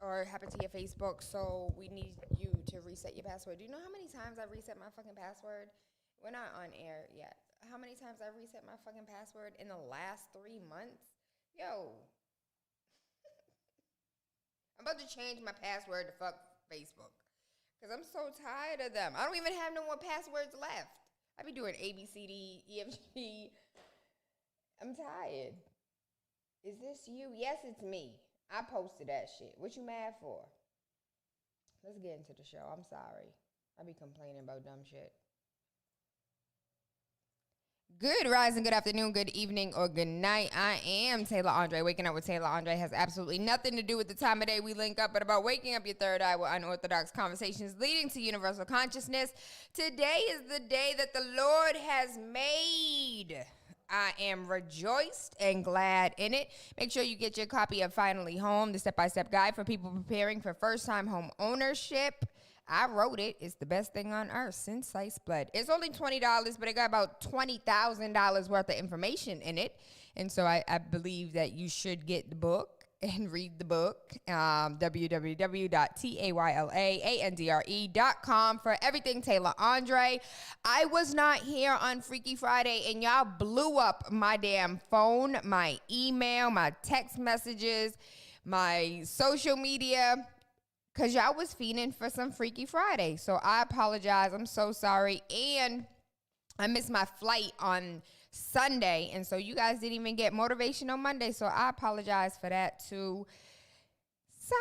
or happened to your Facebook, so we need you to reset your password. Do you know how many times I reset my fucking password? We're not on air yet. How many times I reset my fucking password in the last 3 months? Yo. I'm about to change my password to fuck Facebook. Because I'm so tired of them. I don't even have no more passwords left. I be doing A, B, C, D, E, F, G. I'm tired. Is this you? Yes, it's me. I posted that shit. What you mad for? Let's get into the show. I'm sorry. I be complaining about dumb shit. Good rising, good afternoon, good evening, or good night. I am Tayla Andre. Waking up with Tayla Andre has absolutely nothing to do with the time of day we link up, but about waking up your third eye with unorthodox conversations leading to universal consciousness. Today is the day that the Lord has made. I am rejoiced and glad in it. Make sure you get your copy of Finally Home, the step-by-step guide for people preparing for first-time home ownership. I wrote it. It's the best thing on earth since sliced bread. It's only $20, but it got about $20,000 worth of information in it. And so I believe that you should get the book and read the book. www.taylandre.com for everything Tayla Andre. I was not here on Freaky Friday, and y'all blew up my damn phone, my email, my text messages, my social media, because y'all was fiending for some Freaky Friday. So I apologize. I'm so sorry. And I missed my flight on Sunday. And so you guys didn't even get motivation on Monday. So I apologize for that too. Sorry.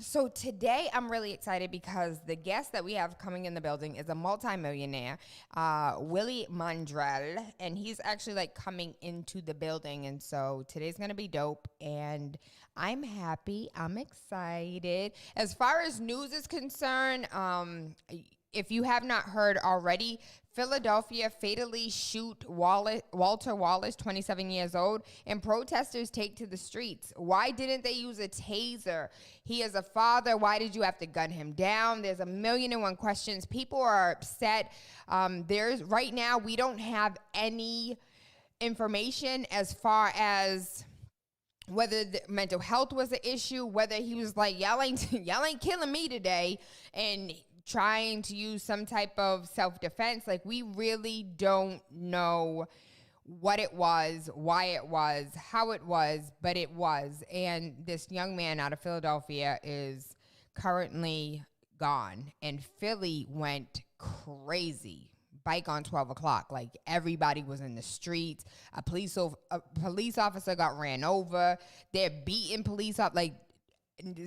So today I'm really excited because the guest that we have coming in the building is a multimillionaire, Willie Mandrell, and he's actually like coming into the building. And so today's going to be dope, and I'm happy. I'm excited. As far as news is concerned, if you have not heard already, Philadelphia fatally shoot Walter Wallace, 27 years old, and protesters take to the streets. Why didn't they use a taser? He is a father. Why did you have to gun him down? There's a million and one questions. People are upset. Right now, we don't have any information as far as whether the mental health was an issue, whether he was like, y'all ain't killing me today, and trying to use some type of self-defense. Like, we really don't know what it was, why it was, how it was, but it was. And this young man out of Philadelphia is currently gone. And Philly went crazy. Bike on 12 o'clock. Like, everybody was in the streets. A police officer got ran over. They're beating police up. Like,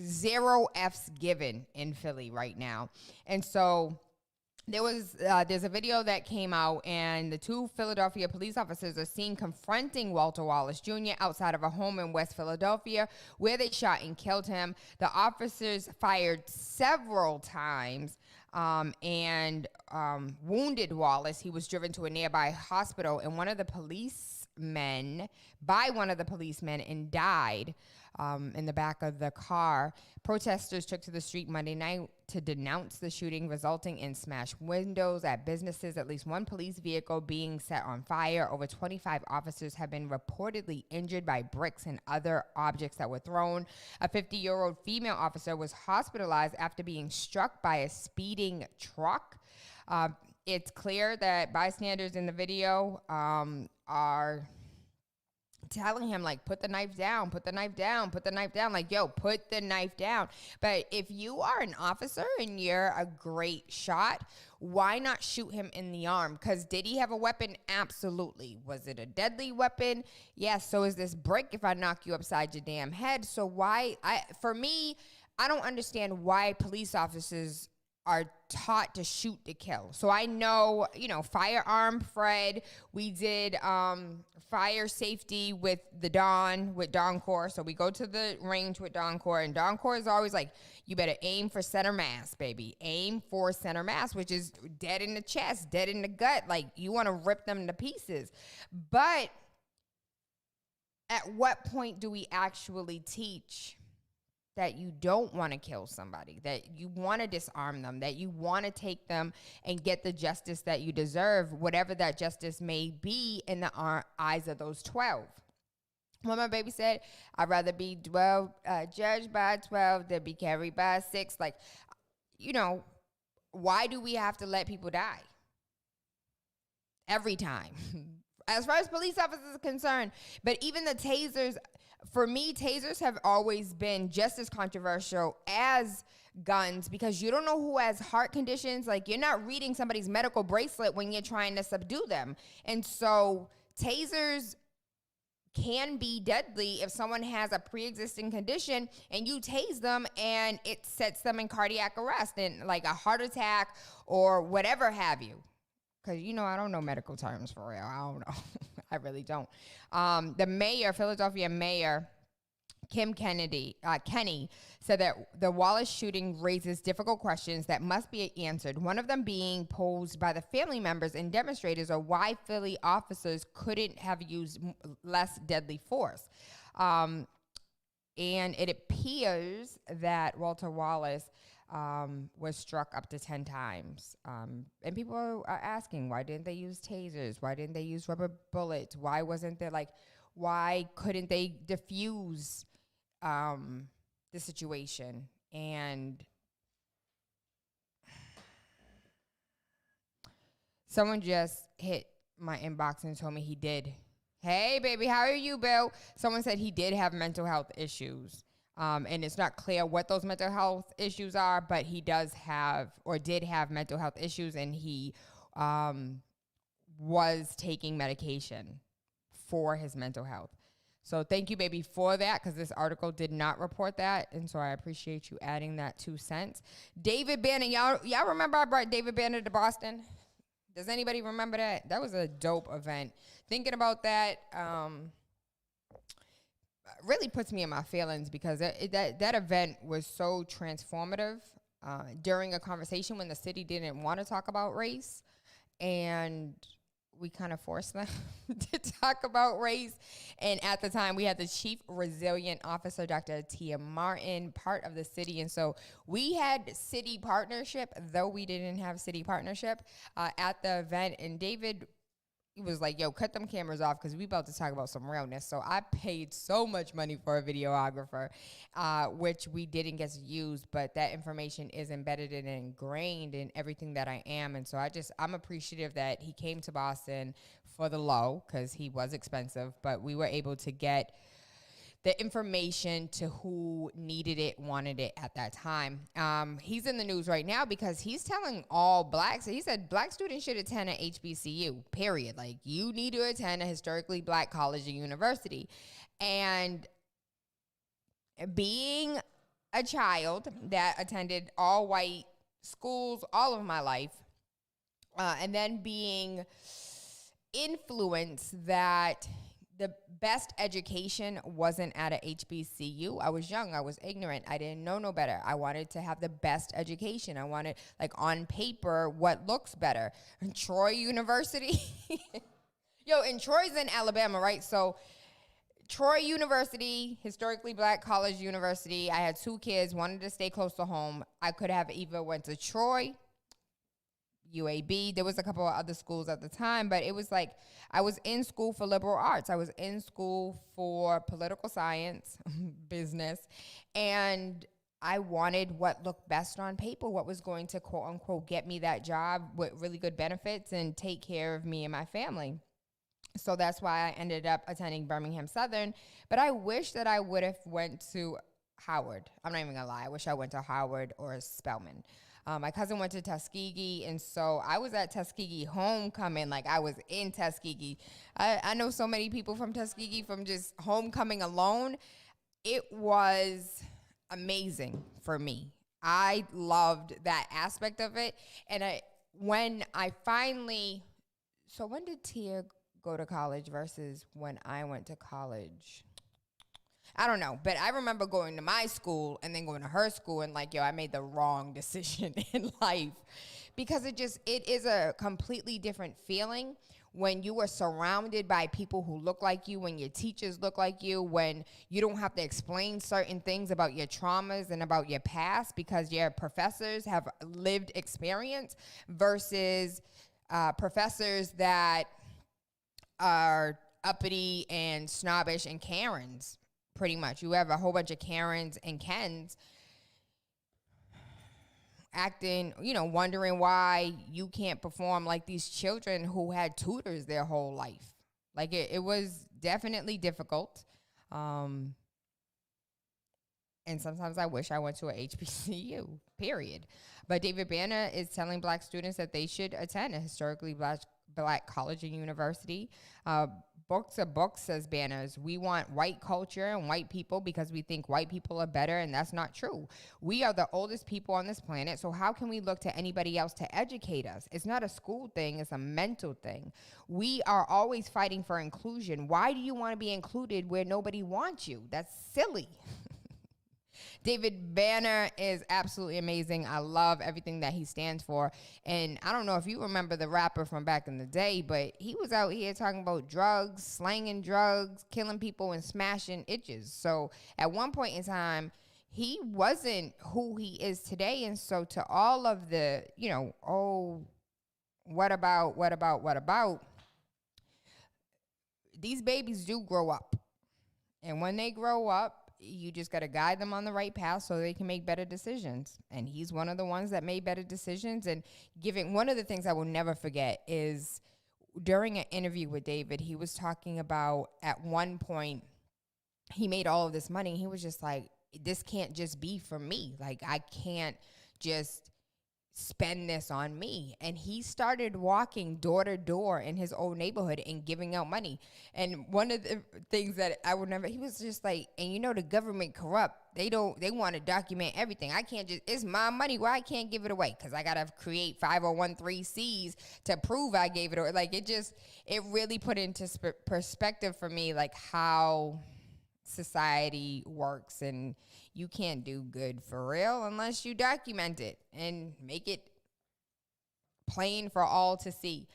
zero F's given in Philly right now. And so there's a video that came out, and the two Philadelphia police officers are seen confronting Walter Wallace Jr. outside of a home in West Philadelphia, where they shot and killed him. The officers fired several times and wounded Wallace. He was driven to a nearby hospital, and by one of the policemen, and died in the back of the car. Protesters took to the street Monday night to denounce the shooting, resulting in smashed windows at businesses, at least one police vehicle being set on fire. Over 25 officers have been reportedly injured by bricks and other objects that were thrown. A 50-year-old female officer was hospitalized after being struck by a speeding truck. It's clear that bystanders in the video are telling him, like, put the knife down, put the knife down, put the knife down. Like, yo, put the knife down. But if you are an officer and you're a great shot, why not shoot him in the arm? Because did he have a weapon? Absolutely. Was it a deadly weapon? Yes. So is this brick if I knock you upside your damn head? So for me, I don't understand why police officers are taught to shoot to kill. So I know, Firearm Fred, we did fire safety with Don Corps. So we go to the range with Don Corps, and Don Corps is always like, you better aim for center mass, baby. Aim for center mass, which is dead in the chest, dead in the gut. Like, you want to rip them to pieces. But at what point do we actually teach that you don't want to kill somebody, that you want to disarm them, that you want to take them and get the justice that you deserve, whatever that justice may be in the eyes of those 12? When my baby said, I'd rather be judged by 12 than be carried by a 6. Like, you know, why do we have to let people die? Every time. As far as police officers are concerned, but even the tasers, for me, tasers have always been just as controversial as guns because you don't know who has heart conditions. Like, you're not reading somebody's medical bracelet when you're trying to subdue them. And so tasers can be deadly if someone has a pre-existing condition and you tase them and it sets them in cardiac arrest and like a heart attack or whatever have you. Because, you know, I don't know medical terms for real. I don't know. I really don't. The mayor, Philadelphia mayor, Kenny, said that the Wallace shooting raises difficult questions that must be answered. One of them being posed by the family members and demonstrators are why Philly officers couldn't have used less deadly force. And it appears that Walter Wallace was struck up to 10 times. And people are asking, why didn't they use tasers? Why didn't they use rubber bullets? Why wasn't there why couldn't they diffuse the situation? And someone just hit my inbox and told me he did. Hey, baby, how are you, Bill? Someone said he did have mental health issues. And it's not clear what those mental health issues are, but he does have or did have mental health issues, and he was taking medication for his mental health. So thank you, baby, for that, because this article did not report that, and so I appreciate you adding that 2 cents. David Banner, y'all remember I brought David Banner to Boston? Does anybody remember that? That was a dope event. Thinking about that, really puts me in my feelings because that event was so transformative during a conversation when the city didn't want to talk about race, and we kind of forced them to talk about race. And at the time, we had the chief resilient officer, Dr. Tia Martin, part of the city. And so we had city partnership, though we didn't have city partnership at the event. And David was like, yo, cut them cameras off because we about to talk about some realness. So I paid so much money for a videographer, which we didn't get to use, but that information is embedded and ingrained in everything that I am. And so I'm appreciative that he came to Boston for the low because he was expensive, but we were able to get the information to who needed it, wanted it at that time. He's in the news right now because he's telling all blacks, he said black students should attend an HBCU, period. Like, you need to attend a historically black college or university. And being a child that attended all white schools all of my life, and then being influenced that the best education wasn't at a HBCU. I was young. I was ignorant. I didn't know no better. I wanted to have the best education. I wanted, like, on paper, what looks better. And Troy University. Yo, and Troy's in Alabama, right? So Troy University, historically black college university. I had 2 kids, wanted to stay close to home. I could have either went to Troy, UAB. There was a couple of other schools at the time, but it was like I was in school for liberal arts. I was in school for political science, business, and I wanted what looked best on paper, what was going to, quote unquote, get me that job with really good benefits and take care of me and my family. So that's why I ended up attending Birmingham Southern, but I wish that I would have went to Howard. I'm not even gonna lie. I wish I went to Howard or Spelman. My cousin went to Tuskegee, and so I was at Tuskegee homecoming. Like, I was in Tuskegee. I know so many people from Tuskegee from just homecoming alone. It was amazing for me. I loved that aspect of it. And when did Tia go to college versus when I went to college? I don't know, but I remember going to my school and then going to her school and like, yo, I made the wrong decision in life because it is a completely different feeling when you are surrounded by people who look like you, when your teachers look like you, when you don't have to explain certain things about your traumas and about your past because your professors have lived experience versus professors that are uppity and snobbish and Karens, pretty much. You have a whole bunch of Karens and Kens acting, wondering why you can't perform like these children who had tutors their whole life. Like it was definitely difficult. And sometimes I wish I went to a HBCU, period. But David Banner is telling black students that they should attend a historically black college and university. Books are books, says Banners. We want white culture and white people because we think white people are better, and that's not true. We are the oldest people on this planet, so how can we look to anybody else to educate us? It's not a school thing, it's a mental thing. We are always fighting for inclusion. Why do you want to be included where nobody wants you? That's silly. David Banner is absolutely amazing. I love everything that he stands for. And I don't know if you remember the rapper from back in the day, but he was out here talking about drugs, slanging drugs, killing people, and smashing itches. So at one point in time, he wasn't who he is today. And so to all of the, what about? These babies do grow up. And when they grow up, you just got to guide them on the right path so they can make better decisions. And he's one of the ones that made better decisions. And one of the things I will never forget is during an interview with David, he was talking about at one point he made all of this money. And he was just like, this can't just be for me. Like, I can't just spend this on me. And he started walking door to door in his old neighborhood and giving out money. And one of the things that I would never, he was just like, and the government corrupt. They want to document everything. I can't it's my money. Why I can't give it away? Because I got to create 501(c)(3)s to prove I gave it away. Like it really put into perspective for me, like how society works, and you can't do good for real unless you document it and make it plain for all to see.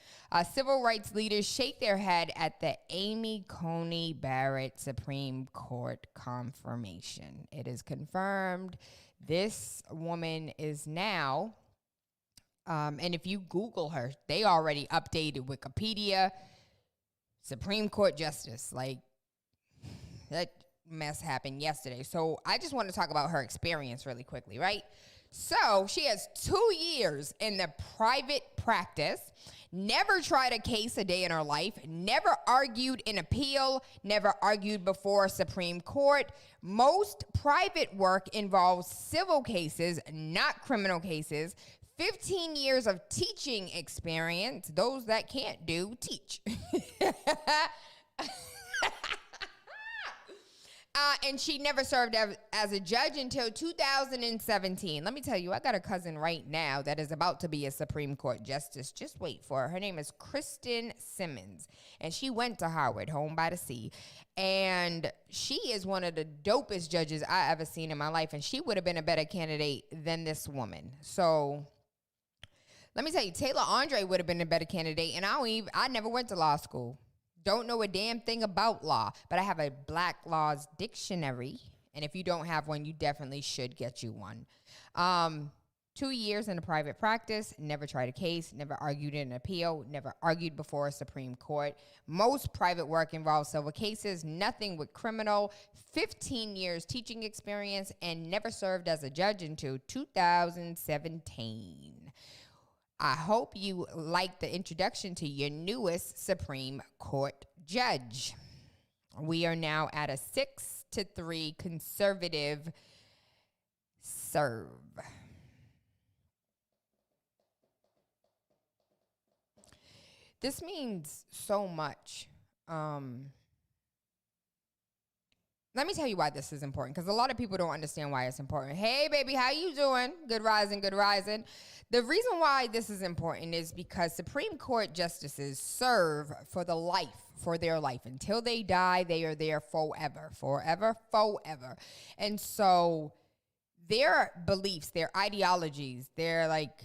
Civil rights leaders shake their head at the Amy Coney Barrett Supreme Court confirmation. It is confirmed this woman is now, and if you Google her, they already updated Wikipedia, Supreme Court Justice. Like, that mess happened yesterday. So I just want to talk about her experience really quickly, right? So she has 2 years in the private practice, never tried a case a day in her life, never argued an appeal, never argued before a Supreme Court. Most private work involves civil cases, not criminal cases. 15 years of teaching experience. Those that can't do, teach. And she never served as a judge until 2017. Let me tell you, I got a cousin right now that is about to be a Supreme Court justice. Just wait for her. Her name is Kristen Simmons, and she went to Howard, home by the sea. And she is one of the dopest judges I ever seen in my life, and she would have been a better candidate than this woman. So let me tell you, Taylor Andre would have been a better candidate, and I never went to law school. Don't know a damn thing about law, but I have a Black Laws dictionary, and if you don't have one, you definitely should get you one. 2 years in a private practice, never tried a case, never argued in an appeal, never argued before a Supreme Court. Most private work involves civil cases, nothing with criminal. 15 years teaching experience, and never served as a judge until 2017. I hope you like the introduction to your newest Supreme Court judge. We are now at a 6-3 conservative serve. This means so much. Let me tell you why this is important, because a lot of people don't understand why it's important. Hey, baby, how you doing? Good rising, good rising. The reason why this is important is because Supreme Court justices serve for their life. Until they die, they are there forever, forever, forever. And so their beliefs, their ideologies, they're like,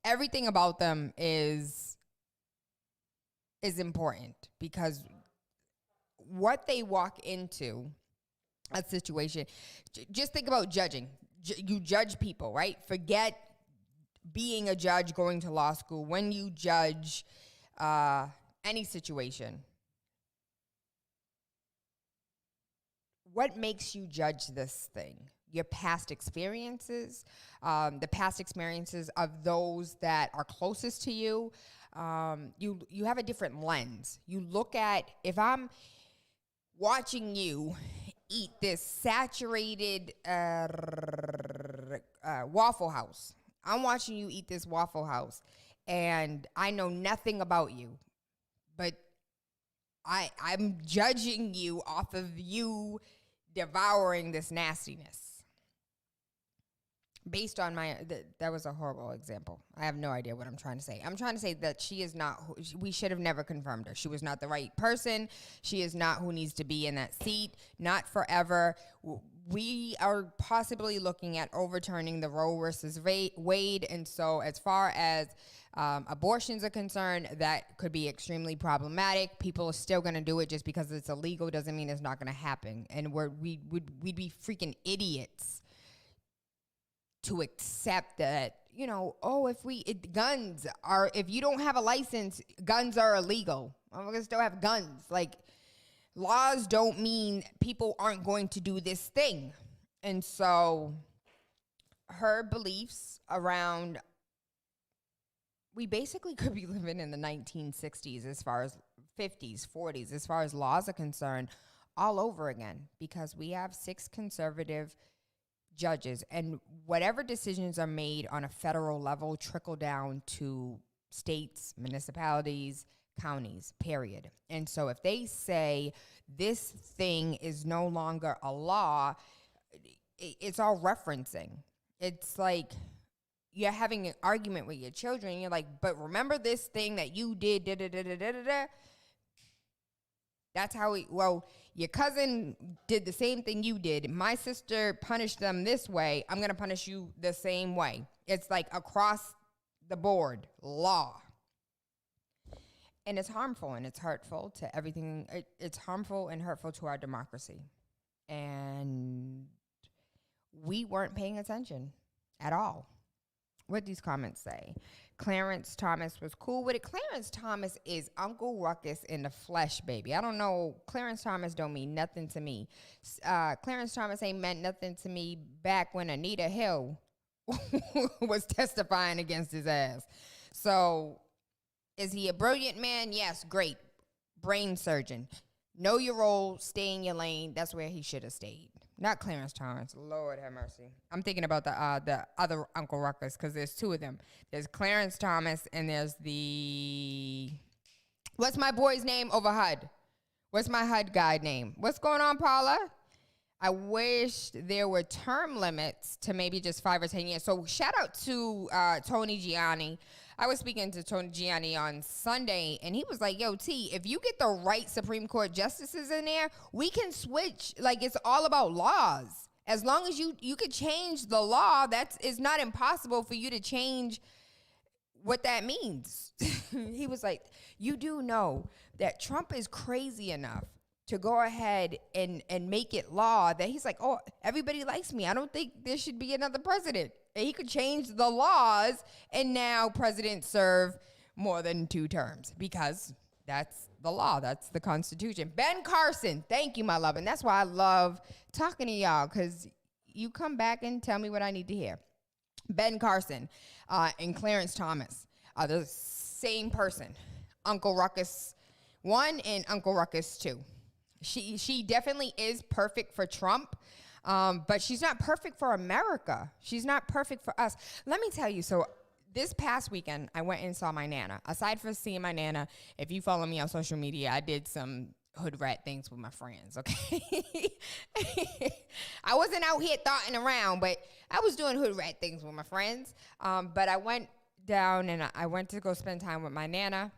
everything about them is important, because what they walk into a situation, just think about judging. You judge people, right? Forget being a judge, going to law school, when you judge any situation, what makes you judge this thing? Your past experiences, the past experiences of those that are closest to you. You have a different lens. You look at, if I'm watching you eat this saturated Waffle House. I'm watching you eat this Waffle House, and I know nothing about you, but I'm judging you off of you devouring this nastiness. Based on that was a horrible example. I have no idea what I'm trying to say. I'm trying to say that she is not, we should have never confirmed her. She was not the right person. She is not who needs to be in that seat, not forever. We are possibly looking at overturning the Roe versus Wade. And so as far as abortions are concerned, that could be extremely problematic. People are still going to do it just because it's illegal doesn't mean it's not going to happen. And we'd be freaking idiots to accept that, if you don't have a license, guns are illegal. We're going to still have guns. Like, laws don't mean people aren't going to do this thing. And so her beliefs around, we basically could be living in the 1960s as far as 50s, 40s, as far as laws are concerned, all over again, because we have 6 conservative judges, and whatever decisions are made on a federal level trickle down to states, municipalities, counties, period. And so if they say this thing is no longer a law, it's all referencing. It's like you're having an argument with your children. You're like, but remember this thing that you did, da-da-da-da-da-da-da? That's how your cousin did the same thing you did. My sister punished them this way. I'm going to punish you the same way. It's like across the board law. And it's harmful and it's hurtful to everything. It's harmful and hurtful to our democracy. And we weren't paying attention at all. What these comments say? Clarence Thomas was cool with it. Clarence Thomas is Uncle Ruckus in the flesh, baby. I don't know. Clarence Thomas don't mean nothing to me. Clarence Thomas ain't meant nothing to me back when Anita Hill was testifying against his ass. So is he a brilliant man? Yes, great. Brain surgeon. Know your role, stay in your lane. That's where he should have stayed. Not Clarence Thomas. Lord have mercy. I'm thinking about the other Uncle Ruckus because there's 2 of them. There's Clarence Thomas and there's what's my boy's name over HUD? What's my HUD guy name? What's going on, Paula? I wish there were term limits to maybe just 5 or 10 years. So shout out to Tony Gianni. I was speaking to Tony Gianni on Sunday, and he was like, yo, T, if you get the right Supreme Court justices in there, we can switch. Like, it's all about laws. As long as you could change the law, it's not impossible for you to change what that means. He was like, you do know that Trump is crazy enough to go ahead and make it law that he's like, oh, everybody likes me. I don't think there should be another president. And he could change the laws, and now presidents serve more than 2 terms because that's the law. That's the Constitution. Ben Carson, thank you, my love. And that's why I love talking to y'all, because you come back and tell me what I need to hear. Ben Carson and Clarence Thomas are the same person. Uncle Ruckus 1 and Uncle Ruckus 2. She definitely is perfect for Trump, but she's not perfect for America. She's not perfect for us. Let me tell you, so this past weekend, I went and saw my Nana. Aside from seeing my Nana, if you follow me on social media, I did some hood rat things with my friends, okay? I wasn't out here thotting around, but I was doing hood rat things with my friends. But I went down and I went to go spend time with my Nana.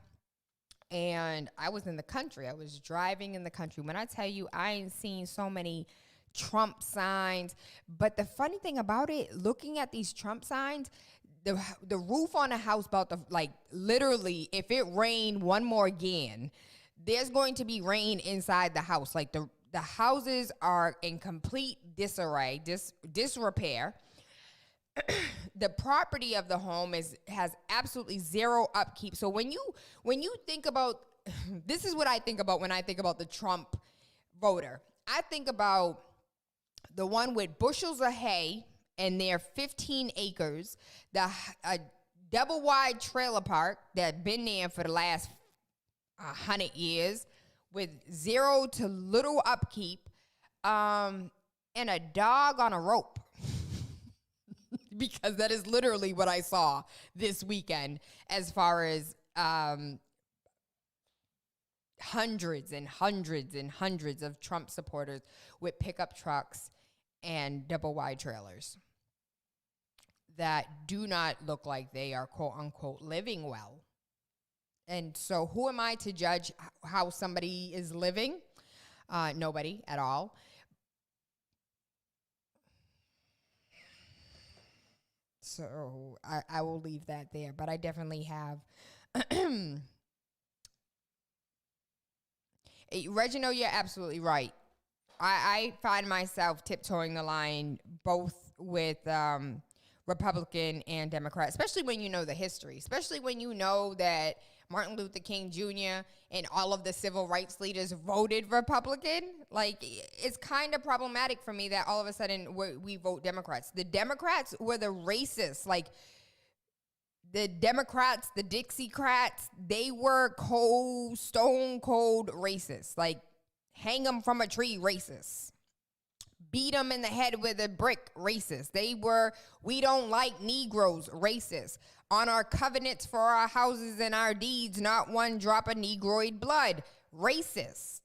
And I was in the country. I was driving in the country. When I tell you, I ain't seen so many Trump signs. But the funny thing about it, looking at these Trump signs, the roof on a house about to, like, literally, if it rained one more again, there's going to be rain inside the house. Like, the houses are in complete disarray, disrepair. the property of the home has absolutely zero upkeep. So when you think about, this is what I think about when I think about the Trump voter. I think about the one with bushels of hay and their 15 acres, a double wide trailer park that been there for the last 100 years with zero to little upkeep, and a dog on a rope. Because that is literally what I saw this weekend as far as hundreds and hundreds and hundreds of Trump supporters with pickup trucks and double wide trailers that do not look like they are quote unquote living well. And so who am I to judge how somebody is living? Nobody at all. So I will leave that there. But I definitely have. Reginald, you're absolutely right. I find myself tiptoeing the line both with Republican and Democrat, especially when you know the history, especially when you know that Martin Luther King Jr. and all of the civil rights leaders voted Republican. Like, it's kind of problematic for me that all of a sudden we vote Democrats. The Democrats were the racists. Like, the Democrats, the Dixiecrats, they were stone cold racists. Like, hang them from a tree racists. Beat them in the head with a brick racist. They were, we don't like Negroes racist. On our covenants for our houses and our deeds, not one drop of Negroid blood racist.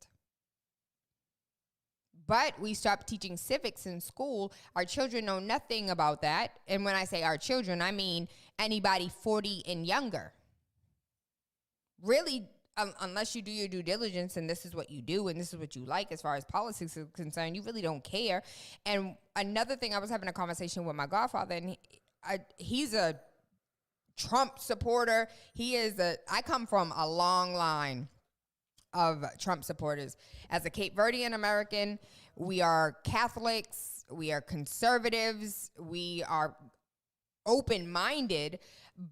But we stopped teaching civics in school. Our children know nothing about that. And when I say our children, I mean anybody 40 and younger. Really, unless you do your due diligence and this is what you do and this is what you like as far as politics is concerned, you really don't care. And another thing, I was having a conversation with my godfather, and he's a Trump supporter. I come from a long line of Trump supporters. As a Cape Verdean American, we are Catholics, we are conservatives, we are open-minded,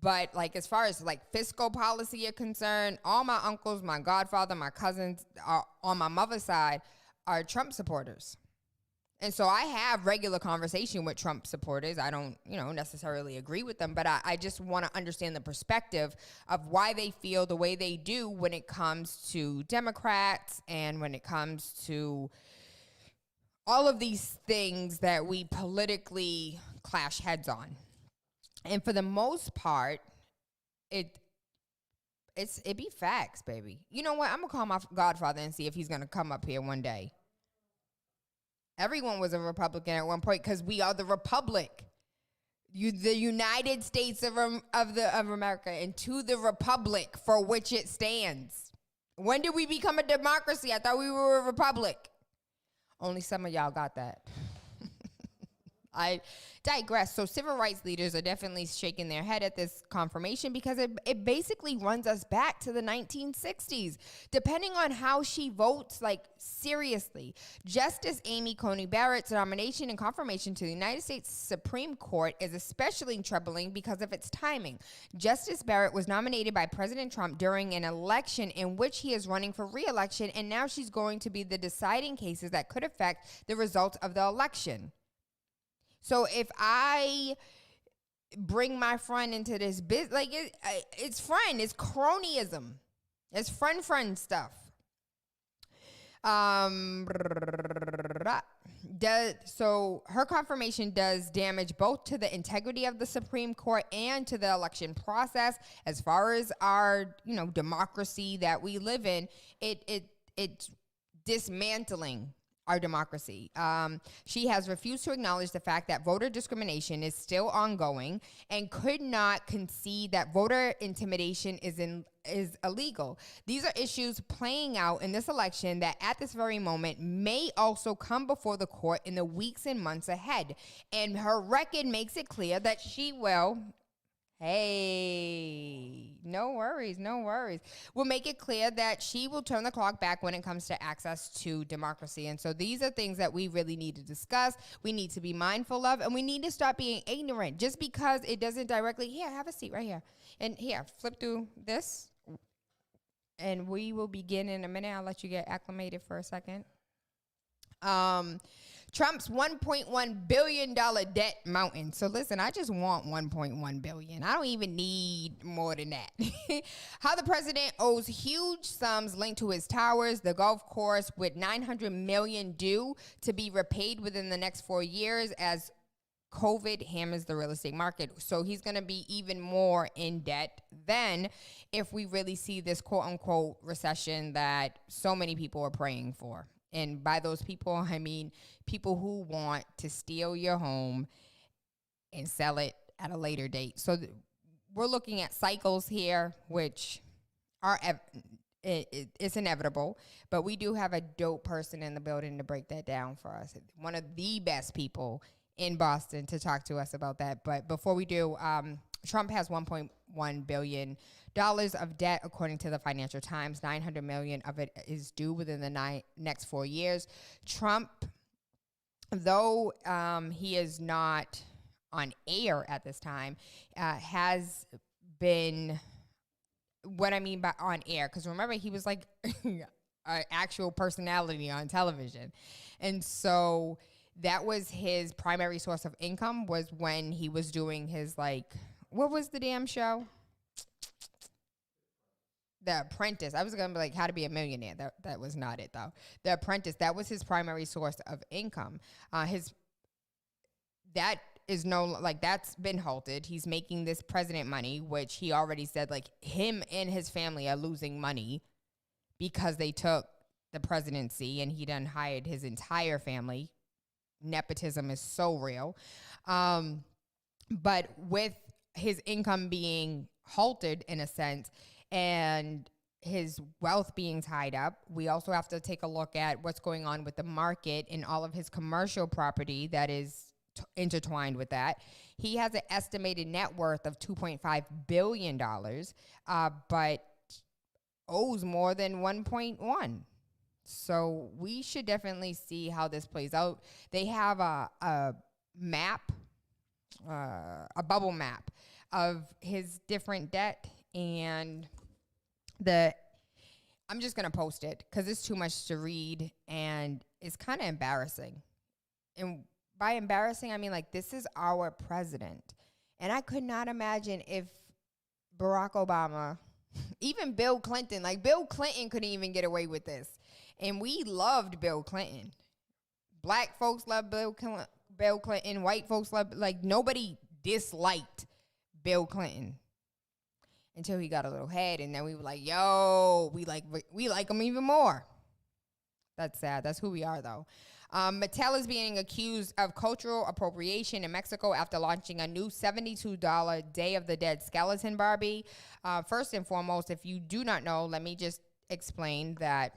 but like as far as like fiscal policy are concerned, all my uncles, my godfather, my cousins are, on my mother's side, are Trump supporters. And so I have regular conversation with Trump supporters. I don't, necessarily agree with them, but I just want to understand the perspective of why they feel the way they do when it comes to Democrats and when it comes to all of these things that we politically clash heads on. And for the most part, it be facts, baby. You know what? I'm going to call my godfather and see if he's going to come up here one day. Everyone was a Republican at one point because we are the republic. The United States of America, and to the republic for which it stands. When did we become a democracy? I thought we were a republic. Only some of y'all got that. I digress. So civil rights leaders are definitely shaking their head at this confirmation because it basically runs us back to the 1960s. Depending on how she votes, like seriously, Justice Amy Coney Barrett's nomination and confirmation to the United States Supreme Court is especially troubling because of its timing. Justice Barrett was nominated by President Trump during an election in which he is running for re-election, and now she's going to be the deciding cases that could affect the results of the election. So if I bring my friend into this business, like it's cronyism. It's friend stuff. So her confirmation does damage both to the integrity of the Supreme Court and to the election process. As far as our, democracy that we live in, it's dismantling our democracy. She has refused to acknowledge the fact that voter discrimination is still ongoing and could not concede that voter intimidation is illegal. These are issues playing out in this election that at this very moment may also come before the court in the weeks and months ahead. And her record makes it clear that she will, Hey, no worries, no worries. We'll make it clear that she will turn the clock back when it comes to access to democracy. And so these are things that we really need to discuss. We need to be mindful of, and we need to stop being ignorant. Just because it doesn't directly, here, have a seat right here. And here, flip through this, and we will begin in a minute. I'll let you get acclimated for a second. Trump's $1.1 billion debt mountain. So listen, I just want $1.1 billion. I don't even need more than that. How the president owes huge sums linked to his towers, the golf course, with $900 million due to be repaid within the next 4 years as COVID hammers the real estate market. So he's going to be even more in debt than if we really see this quote unquote recession that so many people are praying for. And by those people, I mean people who want to steal your home and sell it at a later date. So we're looking at cycles here, which are it's inevitable. But we do have a dope person in the building to break that down for us. One of the best people in Boston to talk to us about that. But before we do, Trump has $1.1 billion of debt, according to the Financial Times. $900 million of it is due within the next 4 years. Trump, though he is not on air at this time, has been, what I mean by on air, because remember, he was like an actual personality on television. And so that was his primary source of income, was when he was doing his, like, what was the damn show? The Apprentice. I was going to be like, How to Be a Millionaire. That was not it, though. The Apprentice, that was his primary source of income. That is that's been halted. He's making this president money, which he already said, like, him and his family are losing money because they took the presidency, and he done hired his entire family. Nepotism is so real. But with his income being halted in a sense, and his wealth being tied up, we also have to take a look at what's going on with the market and all of his commercial property that is intertwined with that. He has an estimated net worth of $2.5 billion, but owes more than 1.1. So we should definitely see how this plays out. They have a map, a bubble map of his different debt, and I'm just going to post it because it's too much to read, and it's kind of embarrassing. And by embarrassing, I mean, like, this is our president. And I could not imagine if Barack Obama, even Bill Clinton, like, Bill Clinton couldn't even get away with this. And we loved Bill Clinton. Black folks loved Bill Clinton. White folks loved, like, nobody disliked Bill Clinton until he got a little head, and then we were like, yo, we like him even more. That's sad. That's who we are, though. Mattel is being accused of cultural appropriation in Mexico after launching a new $72 Day of the Dead skeleton Barbie. First and foremost, if you do not know, let me just explain that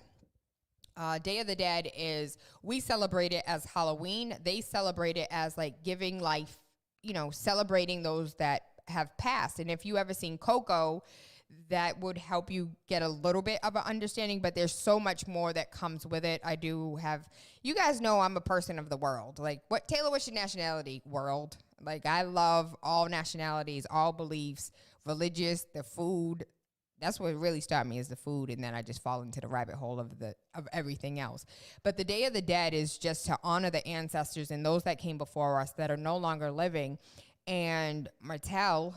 Day of the Dead is, we celebrate it as Halloween. They celebrate it as, like, giving life, celebrating those that have passed. And if you ever seen Coco, that would help you get a little bit of an understanding, but there's so much more that comes with it. You guys know I'm a person of the world. Like, Tayla, what's your nationality? World. Like, I love all nationalities, all beliefs, religious, the food. That's what really started me, is the food, and then I just fall into the rabbit hole of everything else. But the Day of the Dead is just to honor the ancestors and those that came before us that are no longer living. And Mattel,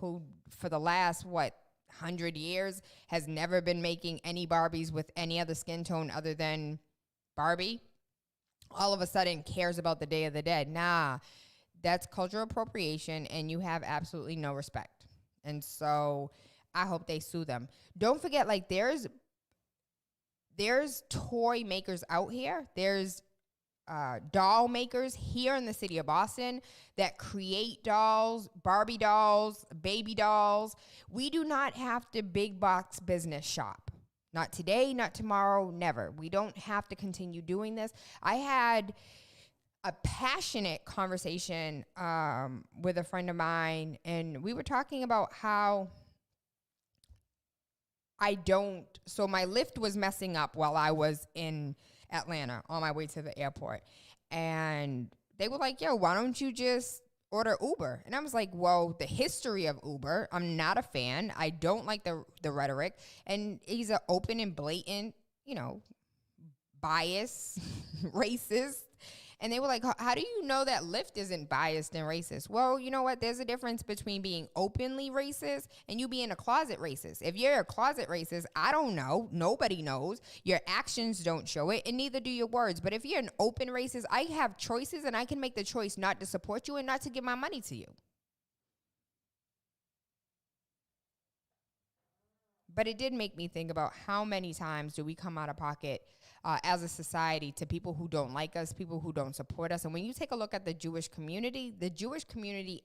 who for the last, 100 years has never been making any Barbies with any other skin tone other than Barbie, all of a sudden cares about the Day of the Dead. Nah, that's cultural appropriation, and you have absolutely no respect. And so I hope they sue them. Don't forget, like, there's toy makers out here. There's doll makers here in the city of Boston that create dolls, Barbie dolls, baby dolls. We do not have to big box business shop. Not today, not tomorrow, never. We don't have to continue doing this. I had a passionate conversation with a friend of mine, and we were talking about how so my Lyft was messing up while I was in Atlanta on my way to the airport. And they were like, yo, why don't you just order Uber? And I was like, well, the history of Uber, I'm not a fan. I don't like the rhetoric. And he's an open and blatant, bias, racist. And they were like, how do you know that Lyft isn't biased and racist? Well, you know what? There's a difference between being openly racist and you being a closet racist. If you're a closet racist, I don't know. Nobody knows. Your actions don't show it, and neither do your words. But if you're an open racist, I have choices, and I can make the choice not to support you and not to give my money to you. But it did make me think about how many times do we come out of pocket as a society to people who don't like us, people who don't support us. And when you take a look at the Jewish community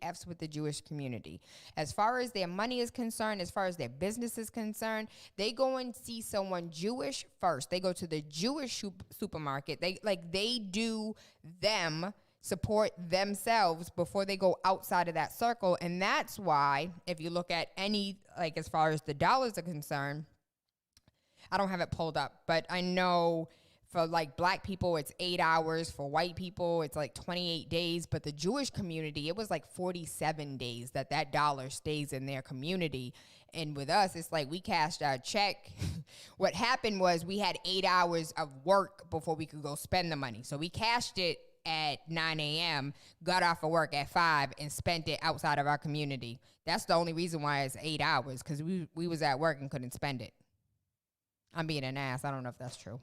F's with the Jewish community. As far as their money is concerned, as far as their business is concerned, they go and see someone Jewish first. They go to the Jewish supermarket. They do them, support themselves before they go outside of that circle. And that's why, if you look at any, as far as the dollars are concerned, I don't have it pulled up, but I know for black people, it's 8 hours. For white people, it's 28 days. But the Jewish community, it was 47 days that dollar stays in their community. And with us, it's we cashed our check. What happened was we had 8 hours of work before we could go spend the money. So we cashed it at 9 a.m., got off of work at 5, and spent it outside of our community. That's the only reason why it's 8 hours, because we was at work and couldn't spend it. I'm being an ass. I don't know if that's true.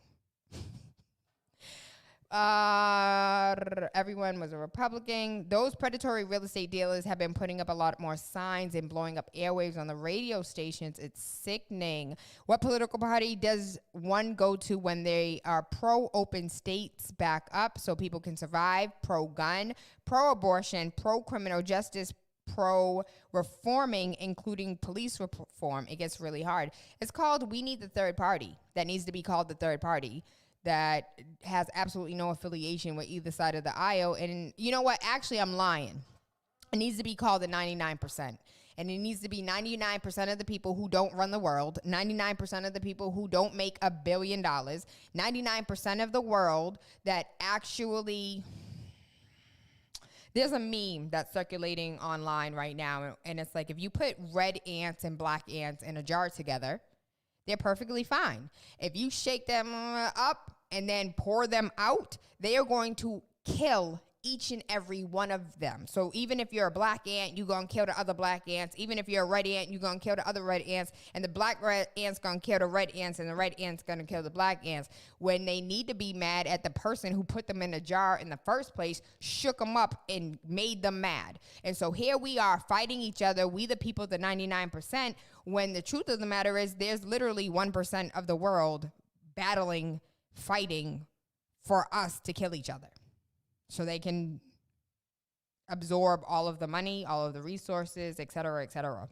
Everyone was a Republican. Those predatory real estate dealers have been putting up a lot more signs and blowing up airwaves on the radio stations. It's sickening. What political party does one go to when they are pro-open states back up so people can survive, pro-gun, pro-abortion, pro-criminal justice, pro-reforming, including police reform? It gets really hard. It's called We Need the Third Party. That needs to be called the third party. That has absolutely no affiliation with either side of the aisle. And you know what? Actually, I'm lying. It needs to be called the 99%. And it needs to be 99% of the people who don't run the world, 99% of the people who don't make $1 billion, 99% of the world that actually... There's a meme that's circulating online right now, and it's if you put red ants and black ants in a jar together, they're perfectly fine. If you shake them up and then pour them out, they are going to kill each and every one of them. So even if you're a black ant, you're going to kill the other black ants. Even if you're a red ant, you're going to kill the other red ants. And the black red ant's going to kill the red ants, and the red ant's going to kill the black ants. When they need to be mad at the person who put them in the jar in the first place, shook them up and made them mad. And so here we are fighting each other, we the people, the 99%, when the truth of the matter is there's literally 1% of the world battling, fighting for us to kill each other, so they can absorb all of the money, all of the resources, et cetera, et cetera.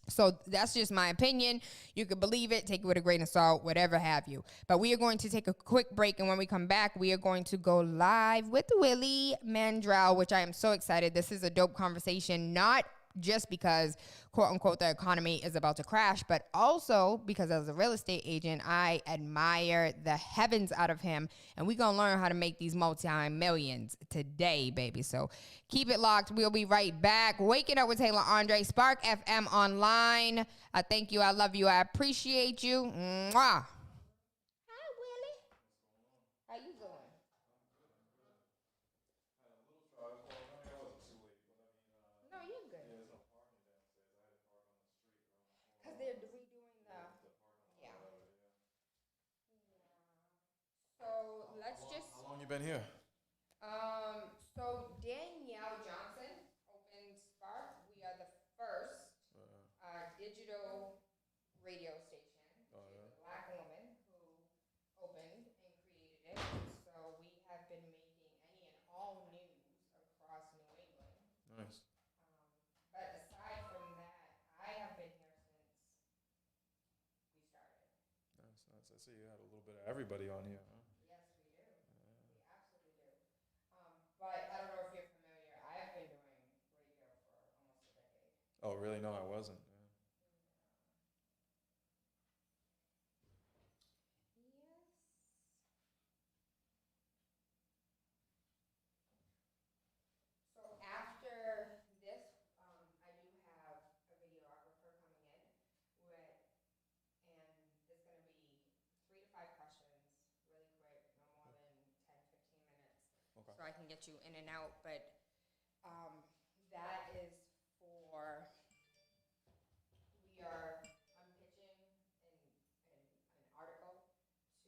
So that's just my opinion. You can believe it, take it with a grain of salt, whatever have you. But we are going to take a quick break, and when we come back, we are going to go live with Willie Mandrell, which I am so excited. This is a dope conversation, not just because, quote unquote, the economy is about to crash, but also because as a real estate agent, I admire the heavens out of him, and we're going to learn how to make these multi-millions today, baby. So keep it locked. We'll be right back. Waking Up with Tayla Andre, Spark FM Online. I thank you. I love you. I appreciate you. Mwah. Hi, Willie. How you doing? No, you're good. Because they're redoing yeah. So let's just. How long you been here? So Danielle Johnson opened Spark. We are the first digital radio station. She's a black woman who opened and created it. So we have been making any and all news across New England. Nice. But aside from that, I have been here since we started. Nice. I see you had a little bit of everybody on here, huh? Yes, we do. We absolutely do. Oh, really? No, I wasn't. So after this, I do have a videographer coming in with, and it's going to be 3 to 5 questions, really quick, no more than 10, 15 minutes, Okay. so I can get you in and out. But that is for, I'm pitching an article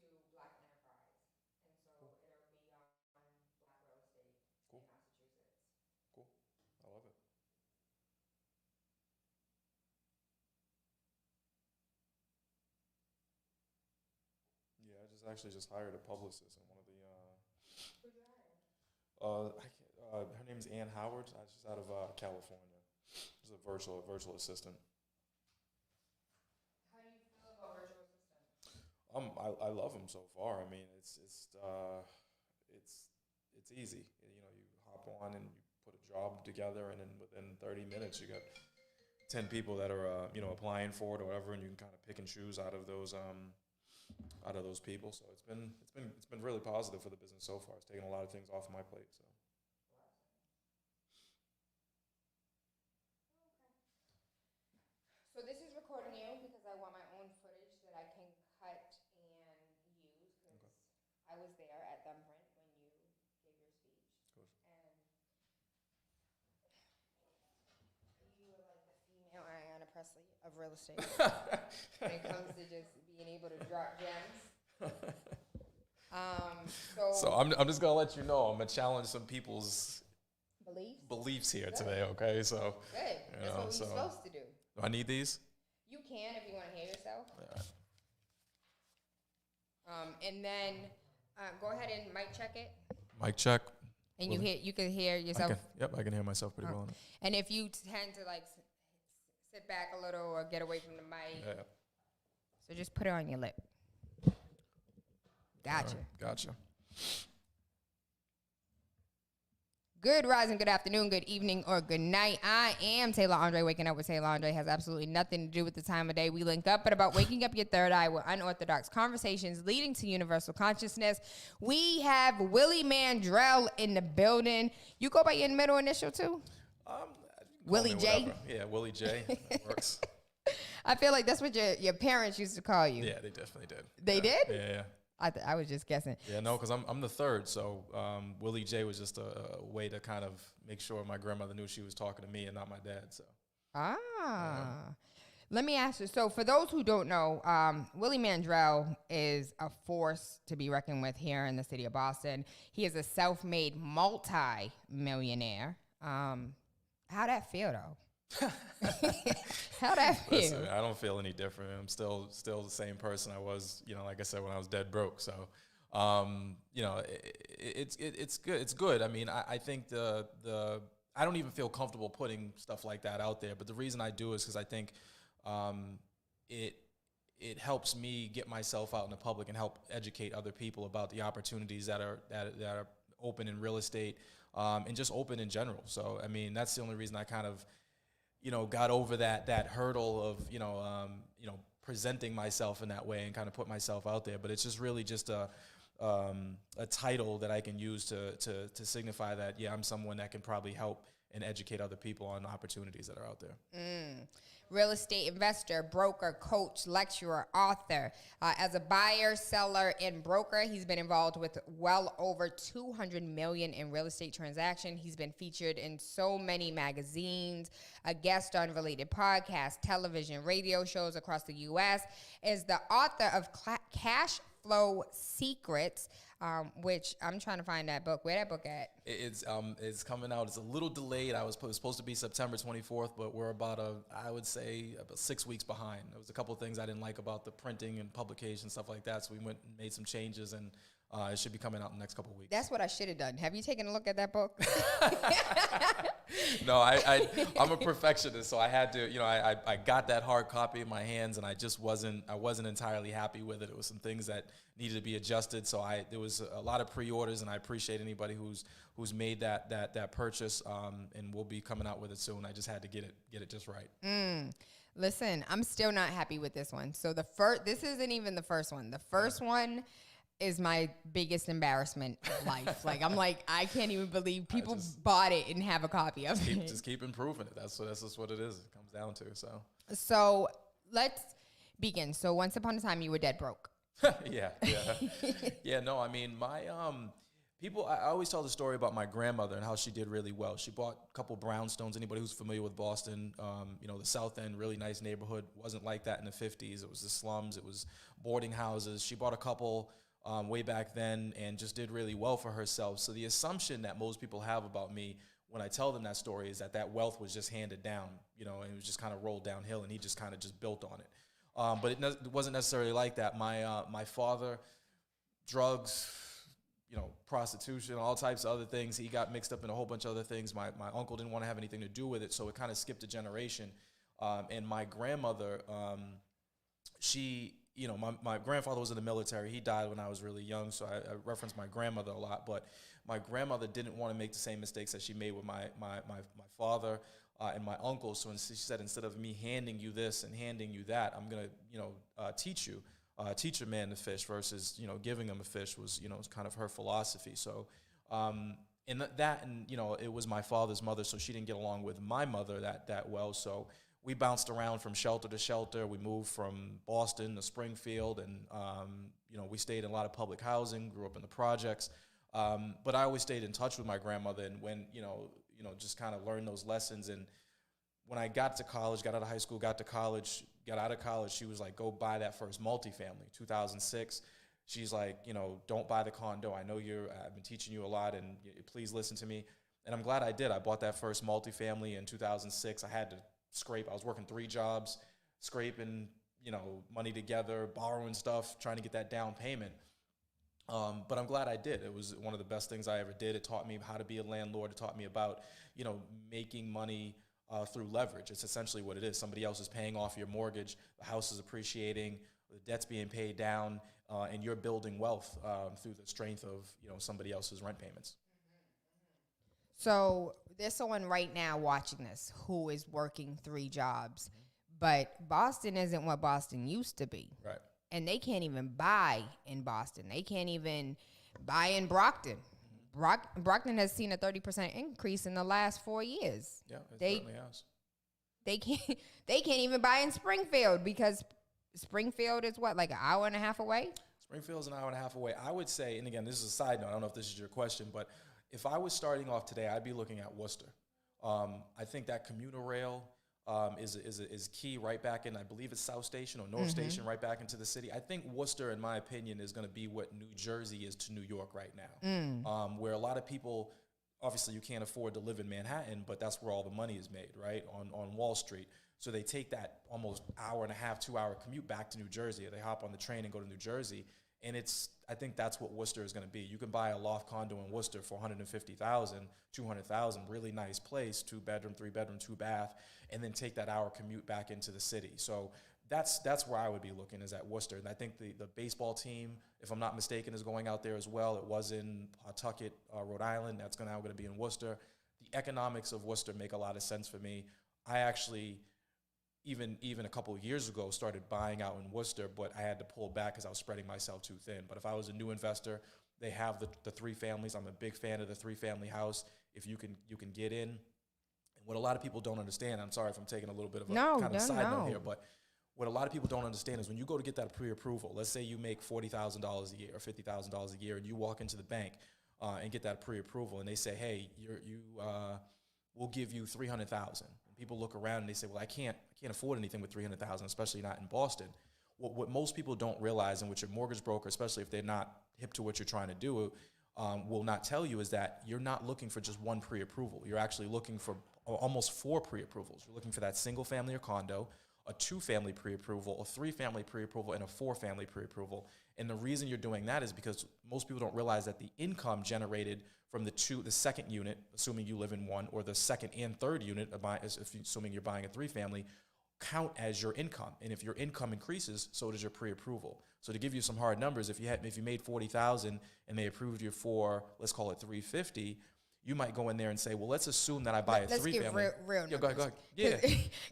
to Black Enterprise, and so Cool. it'll be on Black real estate Cool. in Massachusetts. Cool. I love it. Yeah, I just hired a publicist in one of the. Who'd you hire? Her name's Ann Howard. She's out of California. She's a virtual assistant. How do you feel about virtual assistants? I love them so far. I mean, it's easy. You know, you hop on and you put a job together, and then within 30 minutes, you got 10 people that are applying for it or whatever, and you can kind of pick and choose out of those people. So it's been really positive for the business so far. It's taken a lot of things off of my plate. So. So this is recording you because I want my own footage that I can cut and use, because I was there at Thumbprint when you gave your speech. Good. And you were like the female Ayanna Presley of real estate when it comes to just being able to drop gems. So I'm just gonna let you know, I'm gonna challenge some people's beliefs here today. Okay, so good. That's what we're supposed to do. Do I need these? You can if you want to hear yourself. Yeah. And then go ahead and mic check it. Mic check. And you can hear yourself. I can hear myself pretty well. And if you tend to like sit back a little or get away from the mic, so just put it on your lip. Gotcha. Right, gotcha. Good rising, good afternoon, good evening, or good night. I am Tayla Andre. Waking up with Tayla Andre has absolutely nothing to do with the time of day we link up, but about waking up your third eye with unorthodox conversations leading to universal consciousness. We have Willie Mandrell in the building. You go by your middle initial too? Willie J? Whatever. Yeah, Willie J. That works. I feel like that's what your parents used to call you. Yeah, they definitely did. They did? Yeah. I was just guessing. Yeah, no, because I'm the third, so Willie J was just a way to kind of make sure my grandmother knew she was talking to me and not my dad. So. Let me ask you. So for those who don't know, Willie Mandrell is a force to be reckoned with here in the city of Boston. He is a self-made multi-millionaire. How'd that feel though? How'd that feel? Listen, I don't feel any different. I'm still the same person I was, like I said, when I was dead broke. So, it's good. It's good. I mean, I think I don't even feel comfortable putting stuff like that out there. But the reason I do is because I think it helps me get myself out in the public and help educate other people about the opportunities that are open in real estate and just open in general. So, I mean, that's the only reason I kind of got over that hurdle of, presenting myself in that way and kind of put myself out there. But it's just really just a title that I can use to signify that, I'm someone that can probably help and educate other people on opportunities that are out there. Real estate investor, broker, coach, lecturer, author. As a buyer, seller, and broker, he's been involved with well over 200 million in real estate transactions. He's been featured in so many magazines, a guest on related podcasts, television, radio shows across the U.S., is the author of Cash Flow Secrets, which I'm trying to find that book. Where that book at? It's coming out. It's a little delayed. It was supposed to be September 24th, but we're about 6 weeks behind. There was a couple of things I didn't like about the printing and publication, stuff like that. So we went and made some changes, and It should be coming out in the next couple of weeks. That's what I should have done. Have you taken a look at that book? No, I'm a perfectionist, so I had to, I got that hard copy in my hands, and I wasn't entirely happy with it. It was some things that needed to be adjusted, so there was a lot of pre-orders, and I appreciate anybody who's made that purchase, and we'll be coming out with it soon. I just had to get it just right. Listen, I'm still not happy with this one. So this isn't even the first one. The first one is my biggest embarrassment of life. I can't even believe people bought it and have a copy of it. Just keep improving it. That's just what it is. It comes down to. So let's begin. So once upon a time, you were dead broke. Yeah. Yeah. No, I mean, my I always tell the story about my grandmother and how she did really well. She bought a couple brownstones. Anybody who's familiar with Boston, the South End, really nice neighborhood. Wasn't like that in the 50s. It was the slums. It was boarding houses. She bought a couple way back then and just did really well for herself. So the assumption that most people have about me when I tell them that story is that wealth was just handed down, and it was just kind of rolled downhill, and he just kind of just built on it. But it wasn't necessarily like that. My father, drugs, prostitution, all types of other things. He got mixed up in a whole bunch of other things. My uncle didn't want to have anything to do with it, so it kind of skipped a generation. And my grandmother, my grandfather was in the military. He died when I was really young, so I reference my grandmother a lot. But my grandmother didn't want to make the same mistakes that she made with my father and my uncle. So she said, instead of me handing you this and handing you that, I'm going to teach you. Teach a man to fish versus, giving him a fish was kind of her philosophy. So, and it was my father's mother, so she didn't get along with my mother that well. So we bounced around from shelter to shelter. We moved from Boston to Springfield, and, we stayed in a lot of public housing, grew up in the projects. But I always stayed in touch with my grandmother, and when, just kind of learned those lessons. And when I got to college, got out of high school, got out of college, she was like, go buy that first multifamily, 2006. She's like, don't buy the condo. I know I've been teaching you a lot, and please listen to me. And I'm glad I did. I bought that first multifamily in 2006. I had to scrape. I was working 3 jobs, scraping, money together, borrowing stuff, trying to get that down payment. But I'm glad I did. It was one of the best things I ever did. It taught me how to be a landlord. It taught me about, making money through leverage. It's essentially what it is. Somebody else is paying off your mortgage, the house is appreciating, the debt's being paid down, and you're building wealth through the strength of somebody else's rent payments. So there's someone right now watching this who is working 3 jobs, but Boston isn't what Boston used to be. Right. And they can't even buy in Boston. They can't even buy in Brockton. Brockton has seen a 30% increase in the last 4 years. Yeah, it certainly has. They can't even buy in Springfield because Springfield is like an hour and a half away? Springfield's an hour and a half away. I would say, and again, this is a side note, I don't know if this is your question, but if I was starting off today, I'd be looking at Worcester. I think that commuter rail is key right back in, I believe it's South Station or North Station, right back into the city. I think Worcester, in my opinion, is going to be what New Jersey is to New York right now, where a lot of people, obviously you can't afford to live in Manhattan, but that's where all the money is made, right, on Wall Street. So they take that almost hour and a half, 2-hour commute back to New Jersey, or they hop on the train and go to New Jersey. And I think that's what Worcester is going to be. You can buy a loft condo in Worcester for $150,000, $200,000, really nice place, 2-bedroom, 3-bedroom, 2-bath, and then take that hour commute back into the city. So that's where I would be looking, is at Worcester. And I think the baseball team, if I'm not mistaken, is going out there as well. It was in Pawtucket, Rhode Island. That's now going to be in Worcester. The economics of Worcester make a lot of sense for me. I actually, even a couple of years ago, started buying out in Worcester, but I had to pull back because I was spreading myself too thin. But if I was a new investor, they have the 3 families. I'm a big fan of the 3-family house. If you can get in. And what a lot of people don't understand, I'm sorry if I'm taking a little bit of a kind of side note here, but what a lot of people don't understand is when you go to get that pre-approval, let's say you make $40,000 a year or $50,000 a year, and you walk into the bank and get that pre-approval, and they say, hey, we'll give you $300,000. People look around and they say, well, I can't afford anything with $300,000, especially not in Boston. What most people don't realize, and what your mortgage broker, especially if they're not hip to what you're trying to do, will not tell you, is that you're not looking for just one pre-approval. You're actually looking for almost 4 pre-approvals. You're looking for that single family or condo, a 2-family pre-approval, a 3-family pre-approval, and a 4-family pre-approval. And the reason you're doing that is because most people don't realize that the income generated from the second unit, assuming you live in one, or the second and third unit, assuming you're buying a 3-family, count as your income. And if your income increases, so does your pre-approval. So to give you some hard numbers, if you made $40,000 and they approved you for, let's call it $350,000, you might go in there and say, well, let's assume that I buy a 3-family. Let's get real numbers. Yeah, go ahead. Yeah.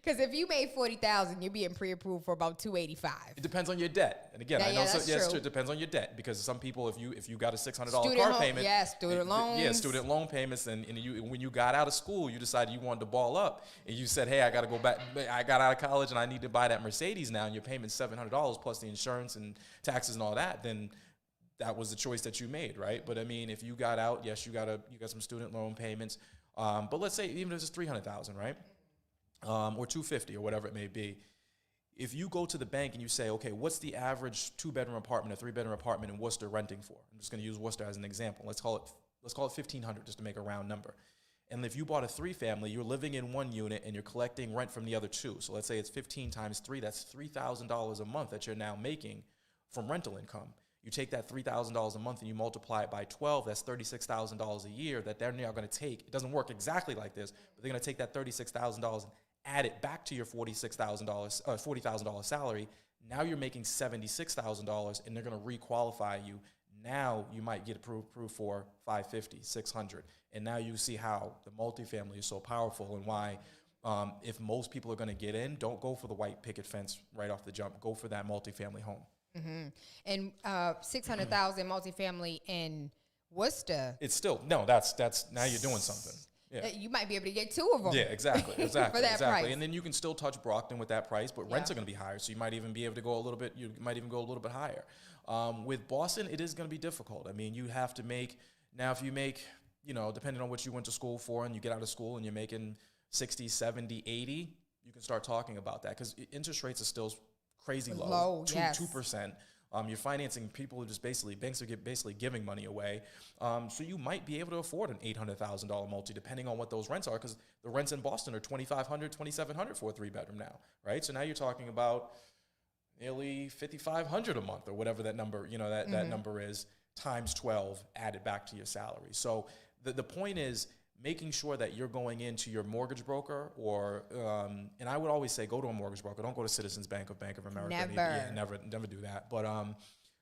Because if you made $40,000, you're being pre-approved for about $285,000. It depends on your debt. And again, I know that's true. It depends on your debt, because some people, if you got a $600 Student car home, payment, yeah, student loans. Yeah, student loan payments, and when you got out of school, you decided you wanted to ball up, and you said, hey, I got to go back. I got out of college and I need to buy that Mercedes now, and your payment's $700 plus the insurance and taxes and all that, then that was the choice that you made, right? But I mean, if you got out, yes, you got some student loan payments, but let's say even if it's $300,000, right, or $250,000 or whatever it may be. If you go to the bank and you say, okay, what's the average 2-bedroom apartment, a 3-bedroom apartment in Worcester renting for? I'm just going to use Worcester as an example. Let's call it $1,500 just to make a round number. And if you bought a 3-family, you're living in one unit and you're collecting rent from the other 2. So let's say it's 15 times 3. That's $3,000 a month that you're now making from rental income. You take that $3,000 a month and you multiply it by 12, that's $36,000 a year that they're now going to take. It doesn't work exactly like this, but they're going to take that $36,000 and add it back to your $40,000 salary. Now you're making $76,000 and they're going to requalify you. Now you might get approved for $550,000, $600,000. And now you see how the multifamily is so powerful, and why if most people are going to get in, don't go for the white picket fence right off the jump. Go for that multifamily home. Mm-hmm. And $600,000 multifamily in Worcester. It's still, no, that's now you're doing something. Yeah. You might be able to get 2 of them. Yeah, exactly. For that price. And then you can still touch Brockton with that price, but rents are going to be higher. So you might even be able to go a little bit, higher. With Boston, it is going to be difficult. I mean, you have to make, now if you make, depending on what you went to school for, and you get out of school and you're making 60, 70, 80, you can start talking about that, because interest rates are still crazy low. 2%. You're financing people who banks are basically giving money away. So you might be able to afford an $800,000 multi, depending on what those rents are, because the rents in Boston are $2,500, $2,700 for a 3-bedroom now, right? So now you're talking about nearly $5,500 a month, or whatever that number, that number is, times 12 added back to your salary. So the point is making sure that you're going into your mortgage broker, or and I would always say go to a mortgage broker. Don't go to Citizens Bank or Bank of America. Never do that. But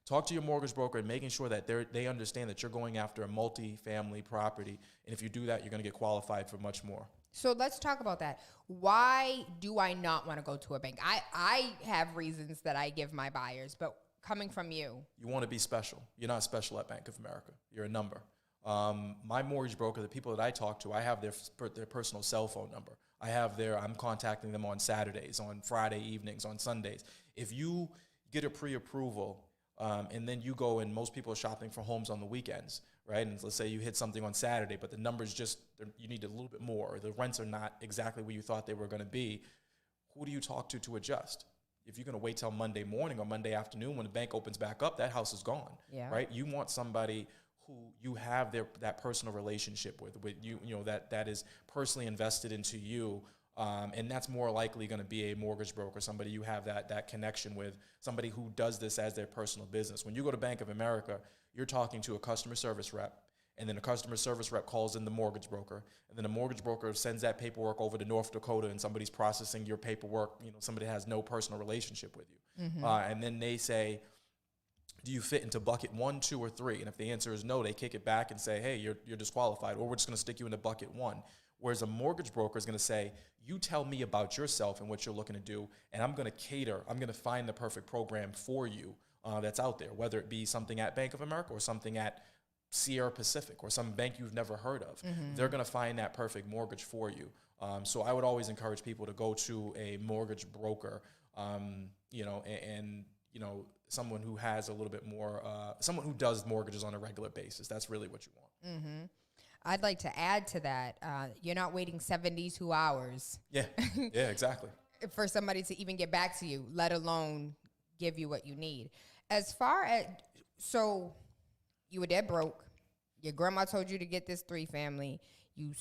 talk to your mortgage broker, and making sure that they understand that you're going after a multi-family property. And if you do that, you're going to get qualified for much more. So let's talk about that. Why do I not want to go to a bank? I have reasons that I give my buyers, but coming from you. You want to be special. You're not special at Bank of America. You're a number. My mortgage broker, the people that I talk to, I have their personal cell phone number. I'm contacting them on Saturdays, on Friday evenings, on Sundays. If you get a pre-approval, and then you go, and most people are shopping for homes on the weekends, right? And let's say you hit something on Saturday, but the numbers you need a little bit more, or the rents are not exactly where you thought they were going to be. Who do you talk to adjust? If you're going to wait till Monday morning or Monday afternoon when the bank opens back up, that house is gone, right? You want somebody who you have that personal relationship with you, that is personally invested into you, and that's more likely going to be a mortgage broker, somebody you have that connection with, somebody who does this as their personal business. When you go to Bank of America, you're talking to a customer service rep, and then the customer service rep calls in the mortgage broker, and then the mortgage broker sends that paperwork over to North Dakota, and somebody's processing your paperwork. Somebody has no personal relationship with you, and then they say, do you fit into bucket 1, 2, or 3? And if the answer is no, they kick it back and say, hey, you're disqualified, or we're just going to stick you into bucket 1. Whereas a mortgage broker is going to say, you tell me about yourself and what you're looking to do, and I'm going to cater. I'm going to find the perfect program for you that's out there, whether it be something at Bank of America or something at Sierra Pacific or some bank you've never heard of. They're going to find that perfect mortgage for you. So I would always encourage people to go to a mortgage broker, and someone who has a little bit more, someone who does mortgages on a regular basis. That's really what you want. I'd like to add to that. You're not waiting 72 hours. Yeah, exactly. For somebody to even get back to you, let alone give you what you need. As far as, so you were dead broke. Your grandma told you to get this 3-family. You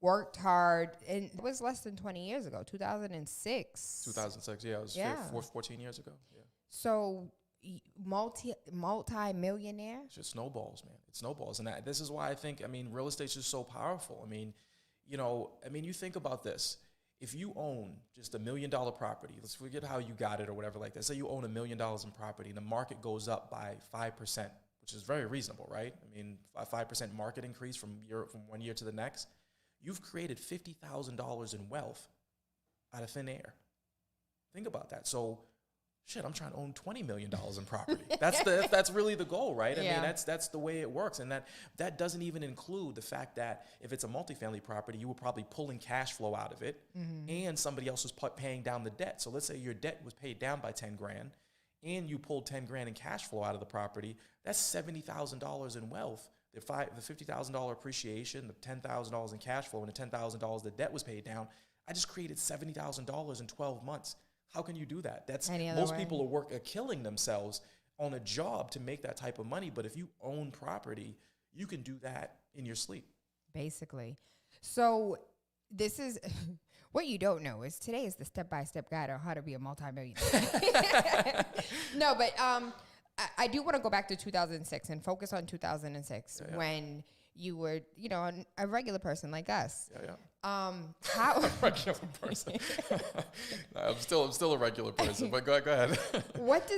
worked hard, and it was less than 20 years ago, 2006. 2006, yeah, it was 14 years ago. Yeah. So multi-millionaire? It just snowballs, man. It snowballs. And this is why I think, real estate's just so powerful. You think about this. If you own just $1 million property, let's forget how you got it or whatever like that. Say you own $1 million in property and the market goes up by 5%, which is very reasonable, right? A 5% market increase from 1 year to the next. You've created $50,000 in wealth out of thin air. Think about that. So, shit, I'm trying to own $20 million in property. That's really the goal, right? That's the way it works. And that doesn't even include the fact that if it's a multifamily property, you were probably pulling cash flow out of it, and somebody else was paying down the debt. So let's say your debt was paid down by 10 grand, and you pulled 10 grand in cash flow out of the property. That's $70,000 in wealth. The $50,000 appreciation, the $10,000 in cash flow, and the $10,000 the debt was paid down. I just created $70,000 in 12 months. How can you do that? Most people are killing themselves on a job to make that type of money. But if you own property, you can do that in your sleep. Basically. So this is what you don't know is today is the step-by-step guide on how to be a multimillionaire. No, but I do want to go back to 2006 and focus on 2006 when you were, a regular person like us. Yeah. How a regular person? I'm still a regular person, but go ahead. What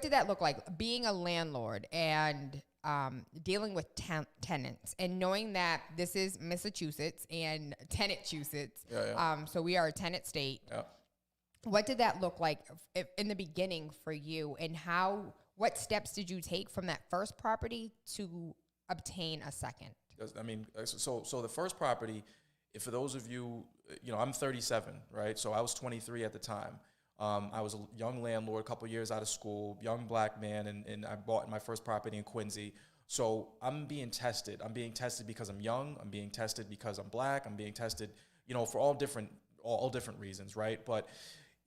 did that look like? Being a landlord and dealing with tenants and knowing that this is Massachusetts and tenant-chusetts. Yeah. So we are a tenant state. Yeah. What did that look like in the beginning for you, and what steps did you take from that first property to obtain a second? So the first property, for those of you, I'm 37, right? So I was 23 at the time. I was a young landlord, a couple years out of school, young black man, and I bought my first property in Quincy. So I'm being tested. I'm being tested because I'm young. I'm being tested because I'm black. I'm being tested, for all different reasons, right? But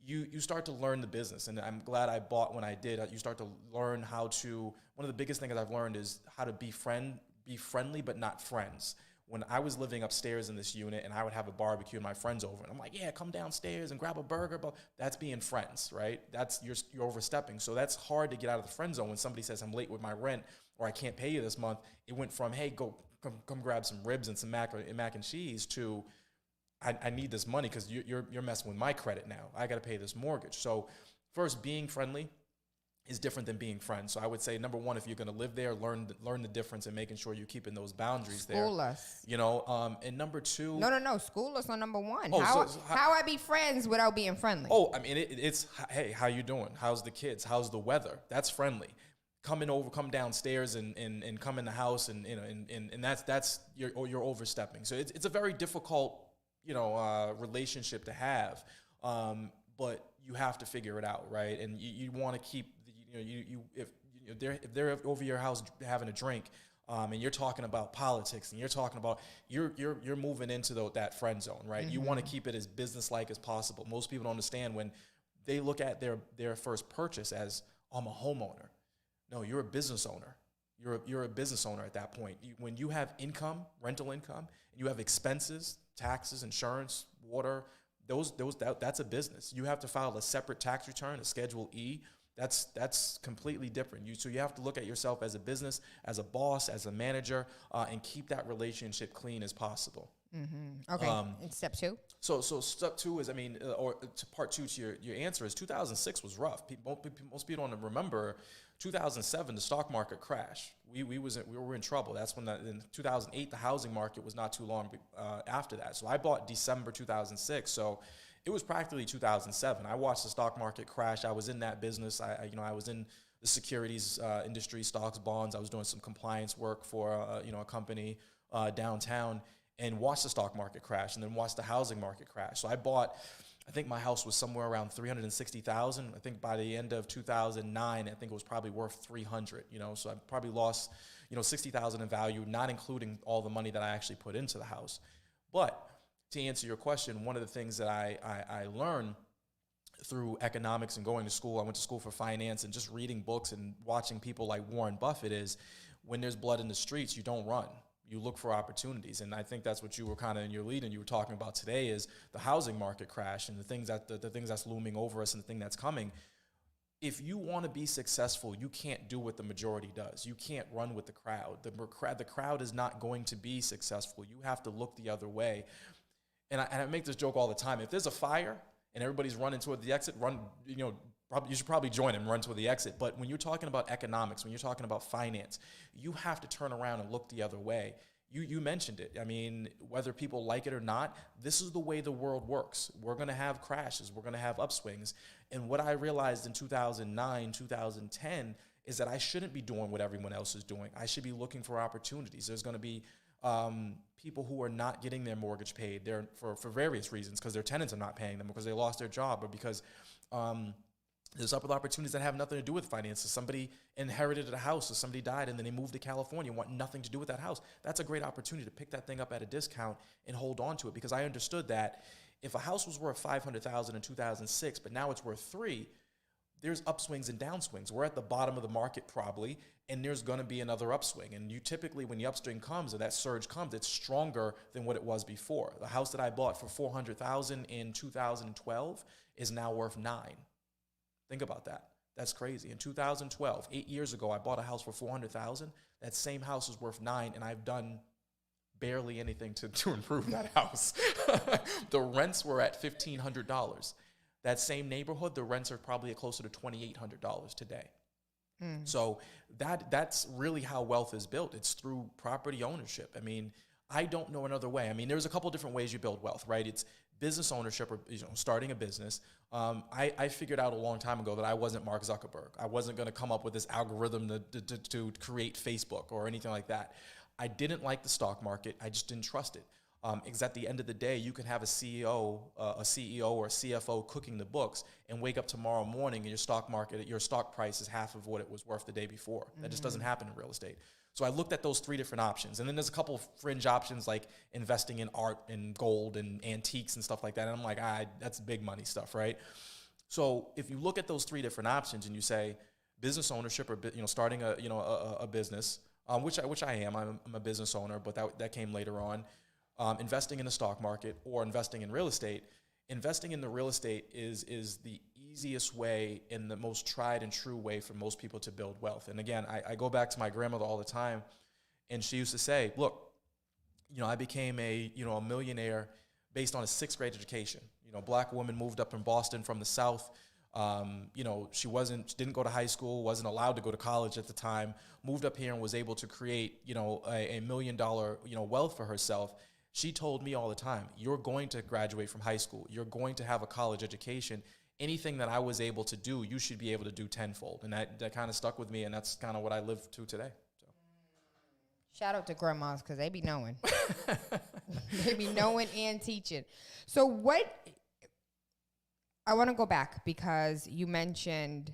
you start to learn the business, and I'm glad I bought when I did. You start to learn one of the biggest things I've learned is how to be friendly but not friends. When I was living upstairs in this unit and I would have a barbecue and my friends over, and I'm like, yeah, come downstairs and grab a burger, but that's being friends, right? You're overstepping. So that's hard to get out of the friend zone when somebody says I'm late with my rent or I can't pay you this month. It went from, hey, come grab some ribs and some mac and cheese to I need this money because you're messing with my credit now. I got to pay this mortgage. So first, being friendly is different than being friends. So I would say, number one, if you're going to live there, learn the difference and making sure you're keeping those boundaries there. School us. And number two. No. School us on number one. Oh, how I be friends without being friendly? Oh, it's, hey, how you doing? How's the kids? How's the weather? That's friendly. Come downstairs and come in the house and that's you're overstepping. So it's a very difficult, relationship to have. But you have to figure it out, right? And you want to keep, if they're over your house having a drink, and you're talking about politics, and you're talking about you're moving into that friend zone, right? You want to keep it as business-like as possible. Most people don't understand when they look at their first purchase as, I'm a homeowner. No, you're a business owner. You're a business owner at that point. When you have income, rental income, and you have expenses, taxes, insurance, water, that's a business. You have to file a separate tax return, a Schedule E. That's completely different. So you have to look at yourself as a business, as a boss, as a manager, and keep that relationship clean as possible. Mm-hmm. Okay. And step two? So step two is, or to part two to your answer is 2006 was rough. Most people don't remember 2007, the stock market crashed. We were in trouble. That's when in 2008, the housing market was not too long after that. So I bought December 2006. So it was practically 2007. I watched the stock market crash. I was in that business. I was in the securities industry, stocks, bonds. I was doing some compliance work for a company downtown, and watched the stock market crash, and then watched the housing market crash. So I think my house was somewhere around $360,000. I think by the end of 2009, I think it was probably worth $300. So I probably lost $60,000 in value, not including all the money that I actually put into the house. But to answer your question, one of the things that I learned through economics and going to school, I went to school for finance, and just reading books and watching people like Warren Buffett, is when there's blood in the streets, you don't run. you look for opportunities. And I think that's what you were kind of in your lead and you were talking about today is the housing market crash and the things that's looming over us and the thing that's coming. If you want to be successful, you can't do what the majority does. You can't run with the crowd. The crowd is not going to be successful. You have to look the other way. And I make this joke all the time. If there's a fire and everybody's running toward the exit, you should probably join and run toward the exit. But when you're talking about economics, when you're talking about finance, you have to turn around and look the other way. You mentioned it. I mean, whether people like it or not, this is the way the world works. We're going to have crashes. We're going to have upswings. And what I realized in 2009, 2010 is that I shouldn't be doing what everyone else is doing. I should be looking for opportunities. There's going to be people who are not getting their mortgage paid there for various reasons, because their tenants are not paying them, because they lost their job, or because there's other opportunities that have nothing to do with finances. Somebody inherited a house, or somebody died, and then they moved to California and want nothing to do with that house. That's a great opportunity to pick that thing up at a discount and hold on to it, because I understood that if a house was worth $500,000 in 2006, but now it's worth $3 million, there's upswings and downswings. We're at the bottom of the market probably, and there's going to be another upswing. And you typically, when the upswing comes or that surge comes, it's stronger than what it was before. The house that I bought for $400,000 in 2012 is now worth $9 million. Think about that. That's crazy. In 2012, 8 years ago, I bought a house for $400,000. That same house is worth $9 million, and I've done barely anything to improve that house. The rents were at $1,500. That same neighborhood, the rents are probably closer to $2,800 today. So that's really how wealth is built. It's through property ownership. I mean, I don't know another way. I mean, there's a couple different ways you build wealth, right? It's business ownership, or starting a business. I figured out a long time ago that I wasn't Mark Zuckerberg. I wasn't going to come up with this algorithm to create Facebook or anything like that. I didn't like the stock market. I just didn't trust it. Because at the end of the day, you can have a CEO or a CFO cooking the books and wake up tomorrow morning and your stock price is half of what it was worth the day before. That just doesn't happen in real estate. So I looked at those 3 different options. And then there's a couple of fringe options like investing in art and gold and antiques and stuff like that. And I'm like, that's big money stuff, right? So if you look at those 3 different options and you say business ownership or starting a business, which I am. I'm a business owner, but that came later on. Investing in the stock market or investing in real estate. Investing in the real estate is the easiest way and the most tried and true way for most people to build wealth. And again, I go back to my grandmother all the time, and she used to say, look, I became a millionaire based on a 6th grade education. Black woman moved up from Boston from the South. She didn't go to high school, wasn't allowed to go to college at the time, moved up here and was able to create, a $1 million, wealth for herself. She told me all the time, you're going to graduate from high school. You're going to have a college education. Anything that I was able to do, you should be able to do tenfold. And that kind of stuck with me, and that's kind of what I live to today. So. Shout out to grandmas, because they be knowing. They be knowing and teaching. So I want to go back, because you mentioned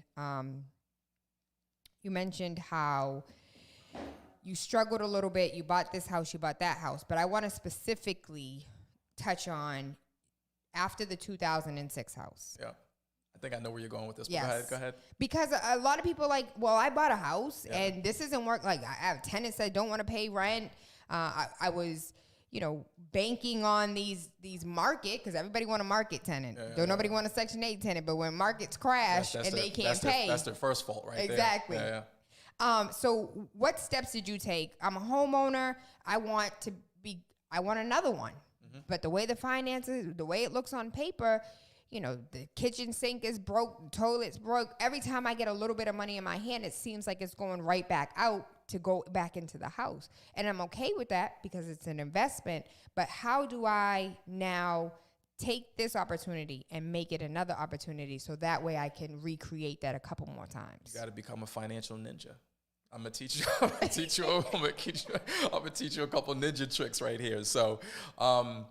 how you struggled a little bit. You bought this house, you bought that house. But I want to specifically touch on after the 2006 house. Yeah. I think I know where you're going with this. Yes. Go ahead. Because a lot of people are like, well, I bought a house and this isn't work. Like, I have tenants that don't want to pay rent. I was, banking on these market, because everybody want a market tenant. Don't nobody want a Section 8 tenant. But when markets crash they can't pay. That's their first fault right exactly. there. Yeah. So what steps did you take? I'm a homeowner. I want another one. Mm-hmm. But the way the finances, the way it looks on paper, the kitchen sink is broke, the toilet's broke. Every time I get a little bit of money in my hand, it seems like it's going right back out to go back into the house. And I'm okay with that because it's an investment. But how do I now take this opportunity and make it another opportunity so that way I can recreate that a couple more times? You got to become a financial ninja. I'm gonna teach you a couple ninja tricks right here. So, and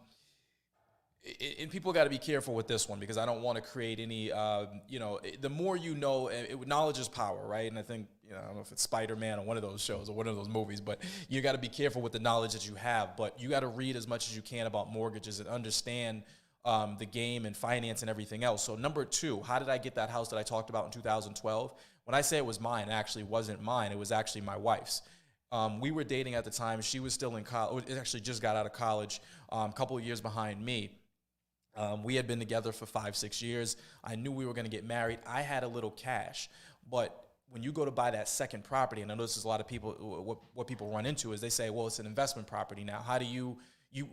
people got to be careful with this one, because I don't want to create any. The more you know, knowledge is power, right? And I think I don't know if it's Spider-Man or one of those shows or one of those movies, but you got to be careful with the knowledge that you have. But you got to read as much as you can about mortgages and understand the game and finance and everything else. So number 2, how did I get that house that I talked about in 2012? When I say it was mine, it actually wasn't mine. It was actually my wife's. We were dating at the time. She was still in college. Actually just got out of college, a couple of years behind me. We had been together for 5-6 years. I knew we were going to get married. I had a little cash, but when you go to buy that second property, and I know this is a lot of people, what people run into is they say, well, it's an investment property now. How do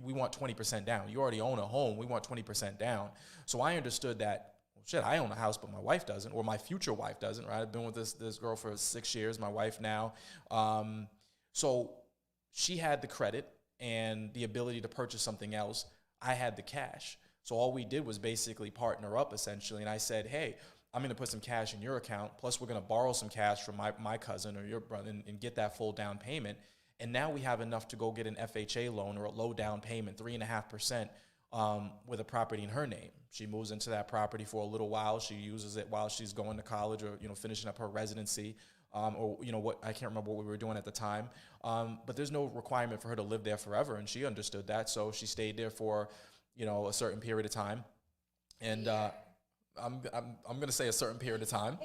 we want 20% down. You already own a home. We want 20% down. So I understood that, well, shit, I own a house, but my wife doesn't, or my future wife doesn't, right? I've been with this girl for 6 years, my wife now. So she had the credit and the ability to purchase something else. I had the cash. So all we did was basically partner up, essentially. And I said, hey, I'm going to put some cash in your account, plus we're going to borrow some cash from my cousin or your brother and get that full down payment. And now we have enough to go get an FHA loan or a low down payment, 3.5%, with a property in her name. She moves into that property for a little while. She uses it while she's going to college or, finishing up her residency, or, what, I can't remember what we were doing at the time. But there's no requirement for her to live there forever. And she understood that. So she stayed there for, a certain period of time. And, I'm gonna say a certain period of time.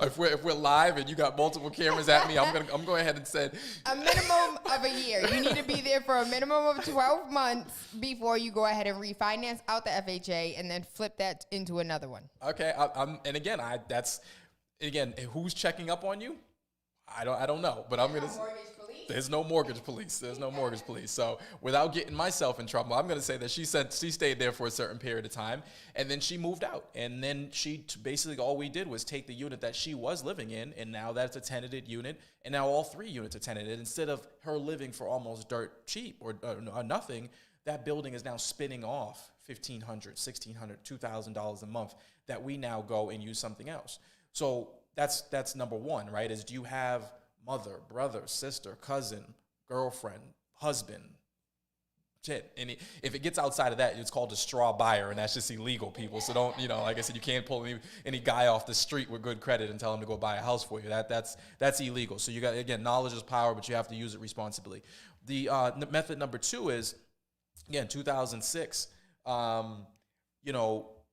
if we're live and you got multiple cameras at me, I'm going ahead and say a minimum of a year. You need to be there for a minimum of 12 months before you go ahead and refinance out the FHA and then flip that into another one. Okay, who's checking up on you? I don't know, but I'm gonna. There's no mortgage police. There's no mortgage police. So without getting myself in trouble, I'm going to say that she stayed there for a certain period of time, and then she moved out. And then basically all we did was take the unit that she was living in, and now that's a tenanted unit, and now all 3 units are tenanted. Instead of her living for almost dirt cheap or nothing, that building is now spinning off $1,500, $1,600, $2,000 a month that we now go and use something else. So that's number one, right? Is do you have mother, brother, sister, cousin, girlfriend, husband, shit. And if it gets outside of that, it's called a straw buyer, and that's just illegal, people. So don't, like I said, you can't pull any guy off the street with good credit and tell him to go buy a house for you. That's illegal. So you got, again, knowledge is power, but you have to use it responsibly. The method number 2 is, again, 2006,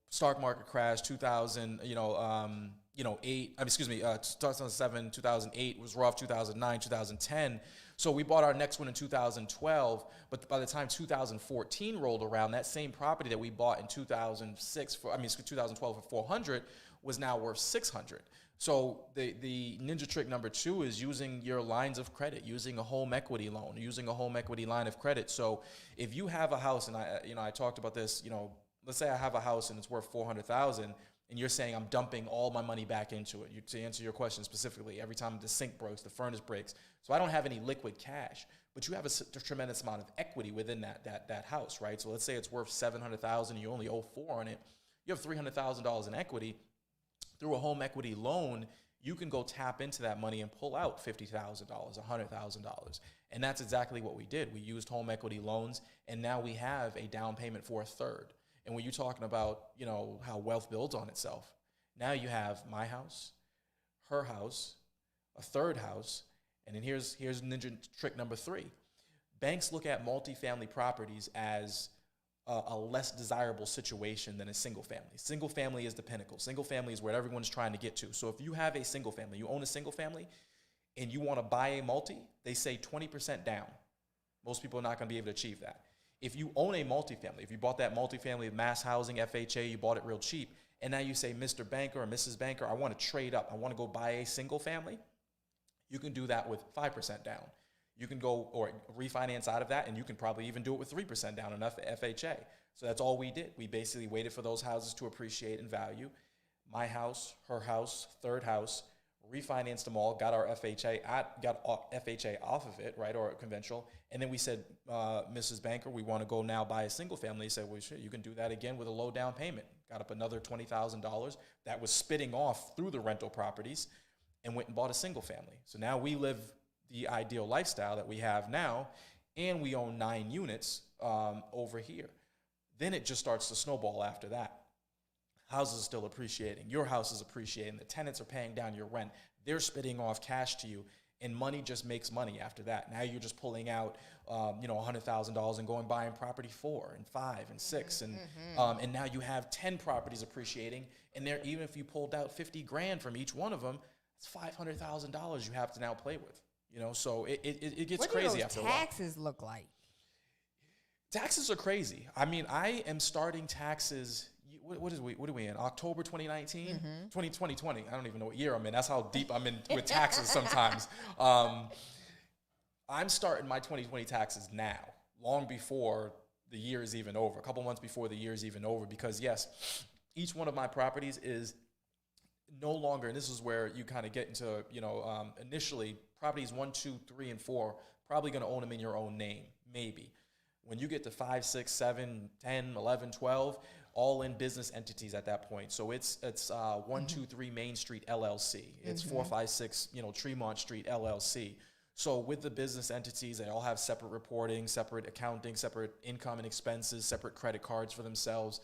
stock market crash, 2007, 2008 was rough, 2009, 2010. So we bought our next one in 2012, but by the time 2014 rolled around, that same property that we bought in 2012 for 400 was now worth 600. So the ninja trick number 2 is using your lines of credit, using a home equity loan, using a home equity line of credit. So if you have a house, and I talked about this, let's say I have a house and it's worth $400,000. And you're saying I'm dumping all my money back into it. To answer your question specifically, every time the sink breaks, the furnace breaks. So I don't have any liquid cash, but you have a tremendous amount of equity within that house, right? So let's say it's worth $700,000 and you only owe $400,000 on it. You have $300,000 in equity. Through a home equity loan, you can go tap into that money and pull out $50,000, $100,000. And that's exactly what we did. We used home equity loans, and now we have a down payment for a third. And when you're talking about, how wealth builds on itself, now you have my house, her house, a third house, and then here's ninja trick number 3. Banks look at multifamily properties as a less desirable situation than a single family. Single family is the pinnacle. Single family is where everyone's trying to get to. So if you have a single family, you own a single family, and you want to buy a multi, they say 20% down. Most people are not going to be able to achieve that. If you own a multifamily, if you bought that multifamily mass housing, FHA, you bought it real cheap, and now you say, Mr. Banker or Mrs. Banker, I want to trade up. I want to go buy a single family. You can do that with 5% down. You can go or refinance out of that, and you can probably even do it with 3% down enough FHA. So that's all we did. We basically waited for those houses to appreciate in value. My house, her house, third house, refinanced them all, got our FHA, got FHA off of it, right, or conventional, and then we said, Mrs. Banker, we want to go now buy a single family. He said, well, sure, you can do that again with a low down payment. Got up another $20,000 that was spitting off through the rental properties and went and bought a single family. So now we live the ideal lifestyle that we have now, and we own 9 units over here. Then it just starts to snowball after that. Houses are still appreciating. Your house is appreciating. The tenants are paying down your rent. They're spitting off cash to you, and money just makes money after that. Now you're just pulling out, $100,000 and going buying property 4 and 5 and 6, and now you have 10 properties appreciating. And there, even if you pulled out $50,000 from each one of them, it's $500,000 you have to now play with. You know, so it gets what crazy do after those a while. taxes look like? Taxes are crazy. I mean, I am starting taxes. What are we in? October 2019? 2020. I don't even know what year I'm in. That's how deep I'm in with taxes sometimes. I'm starting my 2020 taxes now, long before the year is even over, a couple months before the year is even over, because yes, each one of my properties is no longer, and this is where you kind of get into, initially properties 1, 2, 3, and 4, probably going to own them in your own name, maybe. When you get to 5, 6, 7, 10, 11, 12, all in business entities at that point. So it's 1, 2, 3 Main Street LLC. It's 4, 5, 6, Tremont Street LLC. So with the business entities, they all have separate reporting, separate accounting, separate income and expenses, separate credit cards for themselves.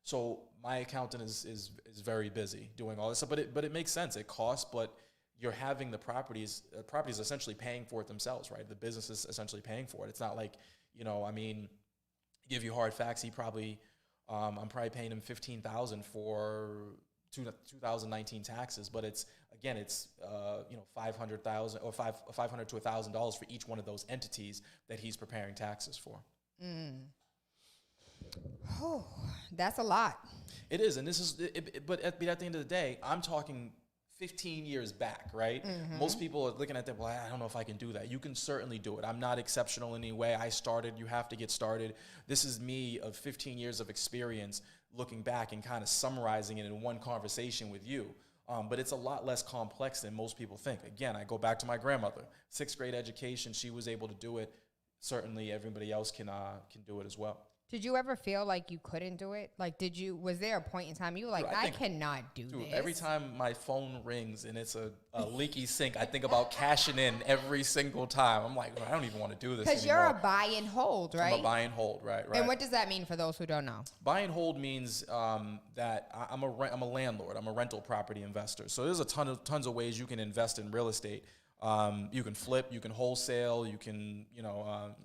So my accountant is very busy doing all this stuff, but it makes sense. It costs, but you're having the properties essentially paying for it themselves, right? The business is essentially paying for it. It's not like, give you hard facts. I'm probably paying him $15,000 for 2019 taxes, but it's $500,000 or $500 to $1,000 for each one of those entities that he's preparing taxes for. Oh, that's a lot. It is, and this is, but at the end of the day, I'm talking 15 years back, right? Most people are looking at that, well, I don't know if I can do that. You can certainly do it. I'm not exceptional in any way. I started, you have to get started. This is me of 15 years of experience looking back and kind of summarizing it in one conversation with you. But it's a lot less complex than most people think. Again, I go back to my grandmother, 6th grade education. She was able to do it. Certainly everybody else can do it as well. Did you ever feel like you couldn't do it? Like, was there a point in time you were like, I cannot do this? Every time my phone rings and it's a leaky sink, I think about cashing in every single time. I'm like, I don't even want to do this anymore. Because you're a buy and hold, right? I'm a buy and hold, right. And what does that mean for those who don't know? Buy and hold means that I'm a landlord. I'm a rental property investor. So there's tons of ways you can invest in real estate. You can flip, you can wholesale, you can,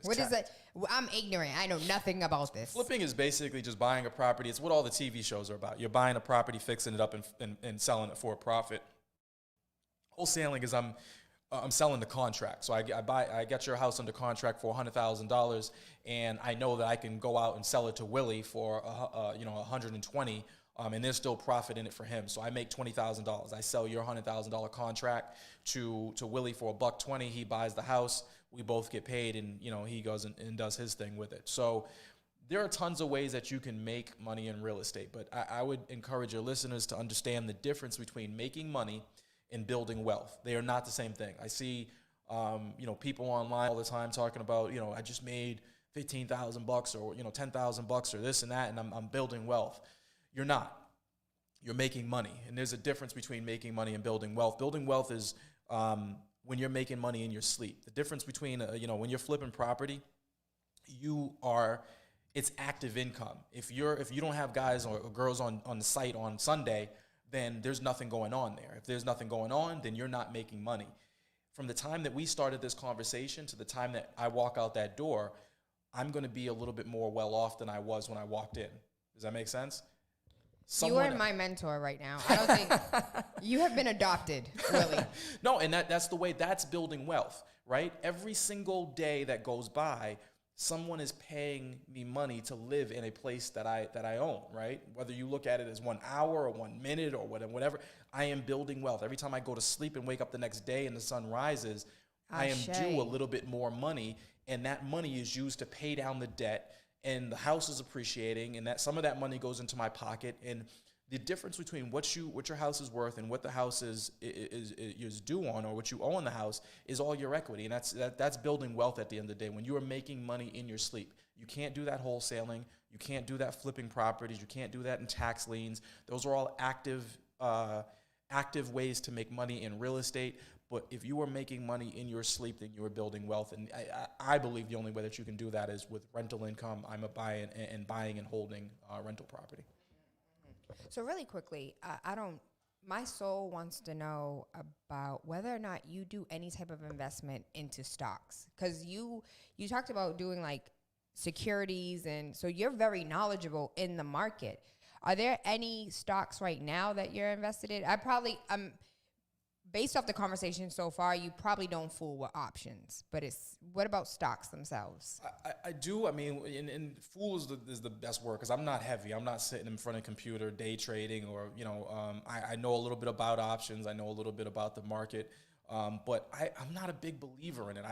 what is it? I'm ignorant. I know nothing about this. Flipping is basically just buying a property. It's what all the TV shows are about. You're buying a property, fixing it up, and selling it for a profit. Wholesaling is I'm selling the contract. So I get your house under contract for $100,000, and I know that I can go out and sell it to Willie for $120,000. And there's still profit in it for him. So I make $20,000. I sell your $100,000 contract to Willie for $120. He buys the house. We both get paid, and he goes and does his thing with it. So there are tons of ways that you can make money in real estate. But I would encourage your listeners to understand the difference between making money and building wealth. They are not the same thing. I see people online all the time talking about, I just made $15,000 or $10,000 or this and that, and I'm building wealth. You're not. You're making money. And there's a difference between making money and building wealth. Building wealth is when you're making money in your sleep. The difference between, when you're flipping property, it's active income. If you don't have guys or girls on the site on Sunday, then there's nothing going on there. If there's nothing going on, then you're not making money. From the time that we started this conversation to the time that I walk out that door, I'm going to be a little bit more well off than I was when I walked in. Does that make sense? You are my mentor right now. I don't think you have been adopted, really. No, and that's the way. That's building wealth, right? Every single day that goes by, someone is paying me money to live in a place that I own, right? Whether you look at it as 1 hour or 1 minute or whatever, I am building wealth. Every time I go to sleep and wake up the next day and the sun rises, I am due a little bit more money, and that money is used to pay down the debt. And the house is appreciating, and that some of that money goes into my pocket. And the difference between what your house is worth and what the house is due on, or what you owe on the house, is all your equity. And that's building wealth at the end of the day. When you are making money in your sleep, you can't do that wholesaling, you can't do that flipping properties, you can't do that in tax liens. Those are all active ways to make money in real estate. But if you are making money in your sleep, then you are building wealth. And I believe the only way that you can do that is with rental income. I'm a buying and holding rental property. So really quickly, my soul wants to know about whether or not you do any type of investment into stocks. Because you talked about doing like securities, and so you're very knowledgeable in the market. Are there any stocks right now that you're invested in? based off the conversation so far, you probably don't fool with options, but what about stocks themselves? I do. I mean, and fool is the best word, because I'm not heavy. I'm not sitting in front of a computer day trading, or I know a little bit about options. I know a little bit about the market, but I'm not a big believer in it.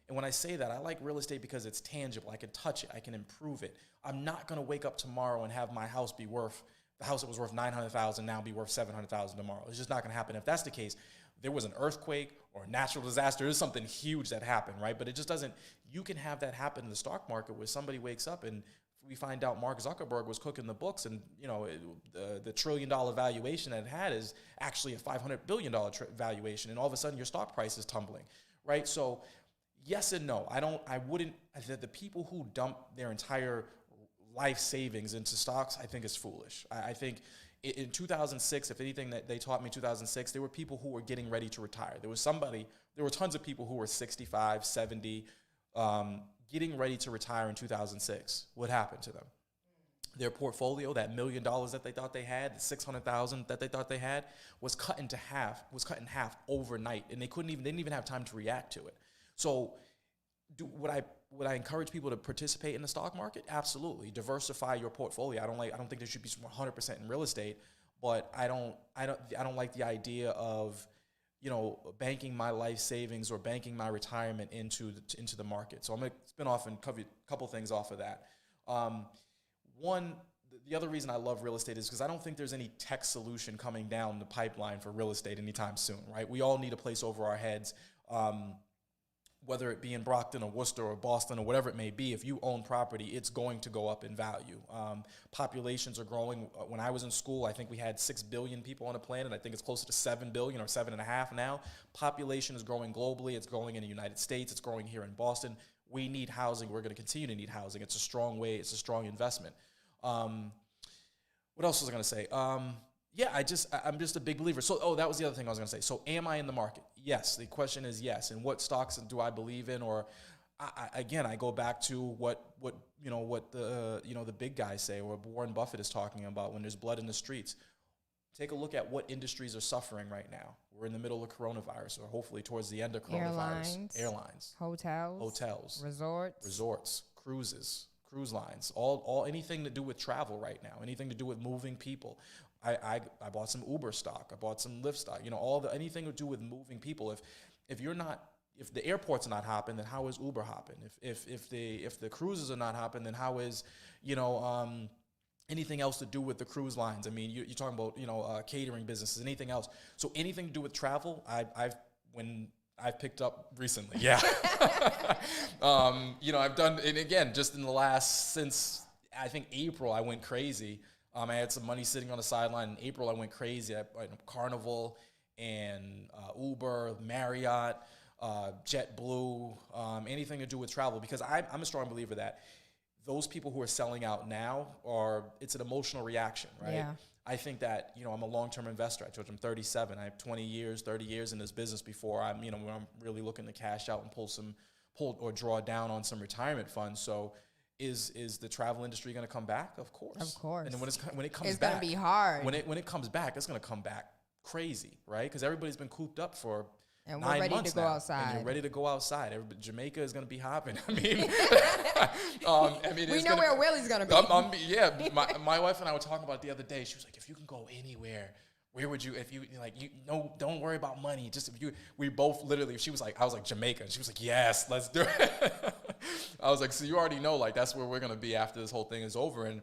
And when I say that, I like real estate because it's tangible. I can touch it. I can improve it. I'm not going to wake up tomorrow and have my house be worth. The house that was worth $900,000 now be worth $700,000 tomorrow. It's just not going to happen. If that's the case, there was an earthquake or a natural disaster. There's something huge that happened, right? But it just doesn't. You can have that happen in the stock market where somebody wakes up and we find out Mark Zuckerberg was cooking the books, and the $1 trillion valuation that it had is actually a $500 billion valuation, and all of a sudden your stock price is tumbling, right? So yes and no. I wouldn't. The people who dump their entire life savings into stocks, I think is foolish. I think in 2006, if anything that they taught me in 2006, there were people who were getting ready to retire. There were tons of people who were 65, 70, getting ready to retire in 2006. What happened to them? Their portfolio, that $1 million that they thought they had, the $600,000 that they thought they had, was cut in half overnight, and they didn't even have time to react to it. So would I encourage people to participate in the stock market? Absolutely. Diversify your portfolio. I don't think there should be 100% in real estate, but I don't like the idea of, banking my life savings or banking my retirement into the market. So I'm going to spin off and cover a couple things off of that. One, the other reason I love real estate is because I don't think there's any tech solution coming down the pipeline for real estate anytime soon, right? We all need a place over our heads. Whether it be in Brockton or Worcester or Boston or whatever it may be, if you own property, it's going to go up in value. Populations are growing. When I was in school, I think we had 6 billion people on the planet. I think it's closer to 7 billion or 7.5 now. Population is growing globally. It's growing in the United States. It's growing here in Boston. We need housing. We're going to continue to need housing. It's a strong way. It's a strong investment. What else was I going to say? I'm just a big believer. So, that was the other thing I was going to say. So, am I in the market? Yes. The question is yes. And what stocks do I believe in? Or, I go back to what the big guys say, or what Warren Buffett is talking about when there's blood in the streets. Take a look at what industries are suffering right now. We're in the middle of coronavirus, or hopefully towards the end of coronavirus. Airlines, hotels, resorts, cruises, cruise lines, all anything to do with travel right now, anything to do with moving people. I bought some Uber stock. I bought some Lyft stock. Anything to do with moving people. If the airports are not hopping, then how is Uber hopping? If the cruises are not hopping, then how is anything else to do with the cruise lines? I mean, you're talking about catering businesses, anything else. So anything to do with travel, I've picked up recently. Yeah. I've done, and again, just in the last, since I think April, I went crazy. I had some money sitting on the sideline. In April, I went crazy. I Carnival and Uber, Marriott, JetBlue, anything to do with travel, because I'm a strong believer that those people who are selling out now it's an emotional reaction, right? Yeah. I think that, I'm a long-term investor. I told you I'm 37. I have 30 years in this business before I'm really looking to cash out and pull or draw down on some retirement funds. So is the travel industry going to come back? Of course. And then when it comes back, it's going to be hard. When it comes back, it's going to come back crazy, right? Because everybody's been cooped up for 9 months now. And we're ready to go outside. And you're ready to go outside. Jamaica is going to be hopping. I mean, we know where Willie's going to be. My wife and I were talking about it the other day. She was like, if you can go anywhere, where would you, don't worry about money. Just we both literally, I was like, Jamaica. And she was like, yes, let's do it. I was like, so you already know, that's where we're going to be after this whole thing is over. And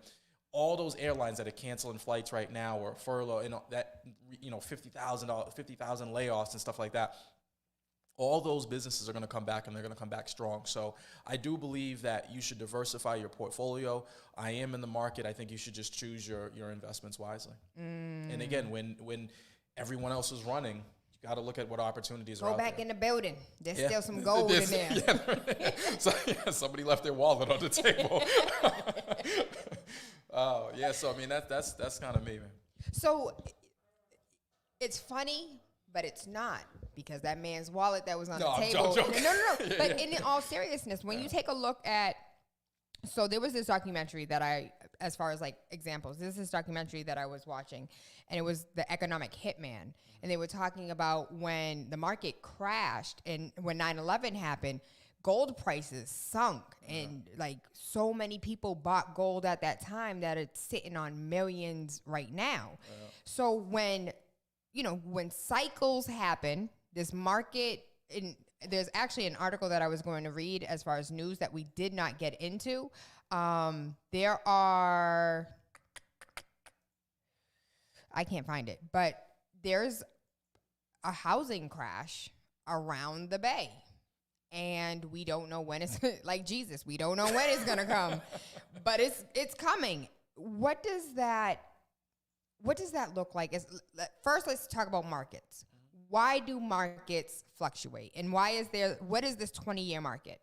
all those airlines that are canceling flights right now, or furlough, that, 50,000 layoffs and stuff like that. All those businesses are going to come back, and they're going to come back strong. So I do believe that you should diversify your portfolio. I am in the market. I think you should just choose your investments wisely. And again, when everyone else is running, you got to look at what opportunities are out there. Go back in the building. There's still some gold in there. Somebody left their wallet on the table. Oh, yeah. So, I mean, that's kind of me, man. So it's funny, but it's not, because that man's wallet that was on the table. No. But in all seriousness, when you take a look at, so there was this documentary that I as far as like examples. This is this documentary that I was watching, and it was the Economic Hitman. And they were talking about when the market crashed and when 9/11 happened, gold prices sunk, and like so many people bought gold at that time that it's sitting on millions right now. So when, you know, when cycles happen, this market, there's actually an article that I was going to read as far as news that we did not get into. There are, I can't find it, but there's a housing crash around the Bay. And we don't know when it's like Jesus. We don't know when it's gonna come, but it's coming. What does that look like? First, let's talk about markets. Why do markets fluctuate, and what is this 20-year market?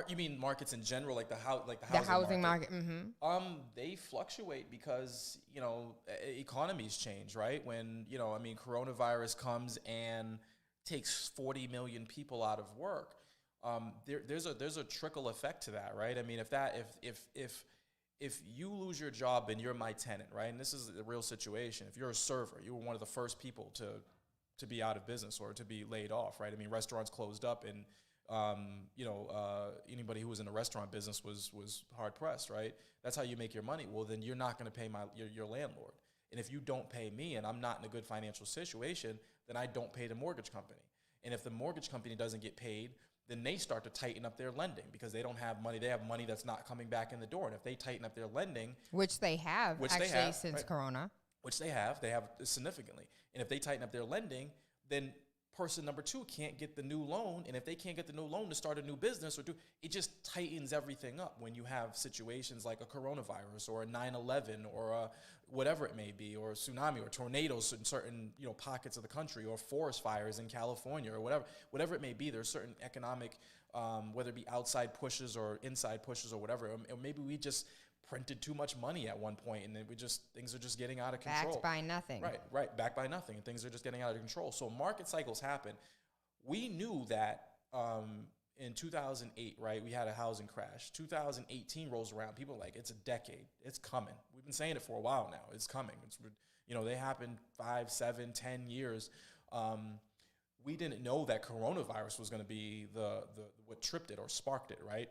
You mean markets in general, like the housing market? Mm-hmm. They fluctuate because, you know, economies change, right? When, you know, I mean, coronavirus comes and takes 40 million people out of work. There's a trickle effect to that, right? I mean, if you lose your job and you're my tenant, right? And this is the real situation. If you're a server, you were one of the first people to be out of business or to be laid off, right? I mean, restaurants closed up, and anybody who was in the restaurant business was hard pressed, right? That's how you make your money. Well, then you're not going to pay your landlord. And if you don't pay me and I'm not in a good financial situation, then I don't pay the mortgage company. And if the mortgage company doesn't get paid, then they start to tighten up their lending because they don't have money. They have money that's not coming back in the door. And if they tighten up their lending, which they have since right? Corona, which they have significantly. And if they tighten up their lending, then person number two can't get the new loan. And if they can't get the new loan to start a new business it just tightens everything up when you have situations like a coronavirus or a 9/11 or whatever it may be, or a tsunami or tornadoes in certain, you know, pockets of the country, or forest fires in California, or whatever it may be. There's certain economic, whether it be outside pushes or inside pushes or whatever, or maybe we just printed too much money at one point, and then things are just getting out of control. Backed by nothing. Right, backed by nothing, and things are just getting out of control. So market cycles happen. We knew that in 2008, right, we had a housing crash. 2018 rolls around. People are like, it's a decade. It's coming. We've been saying it for a while now. It's coming. They happened 5, 7, 10 years. We didn't know that coronavirus was going to be the what tripped it or sparked it, right?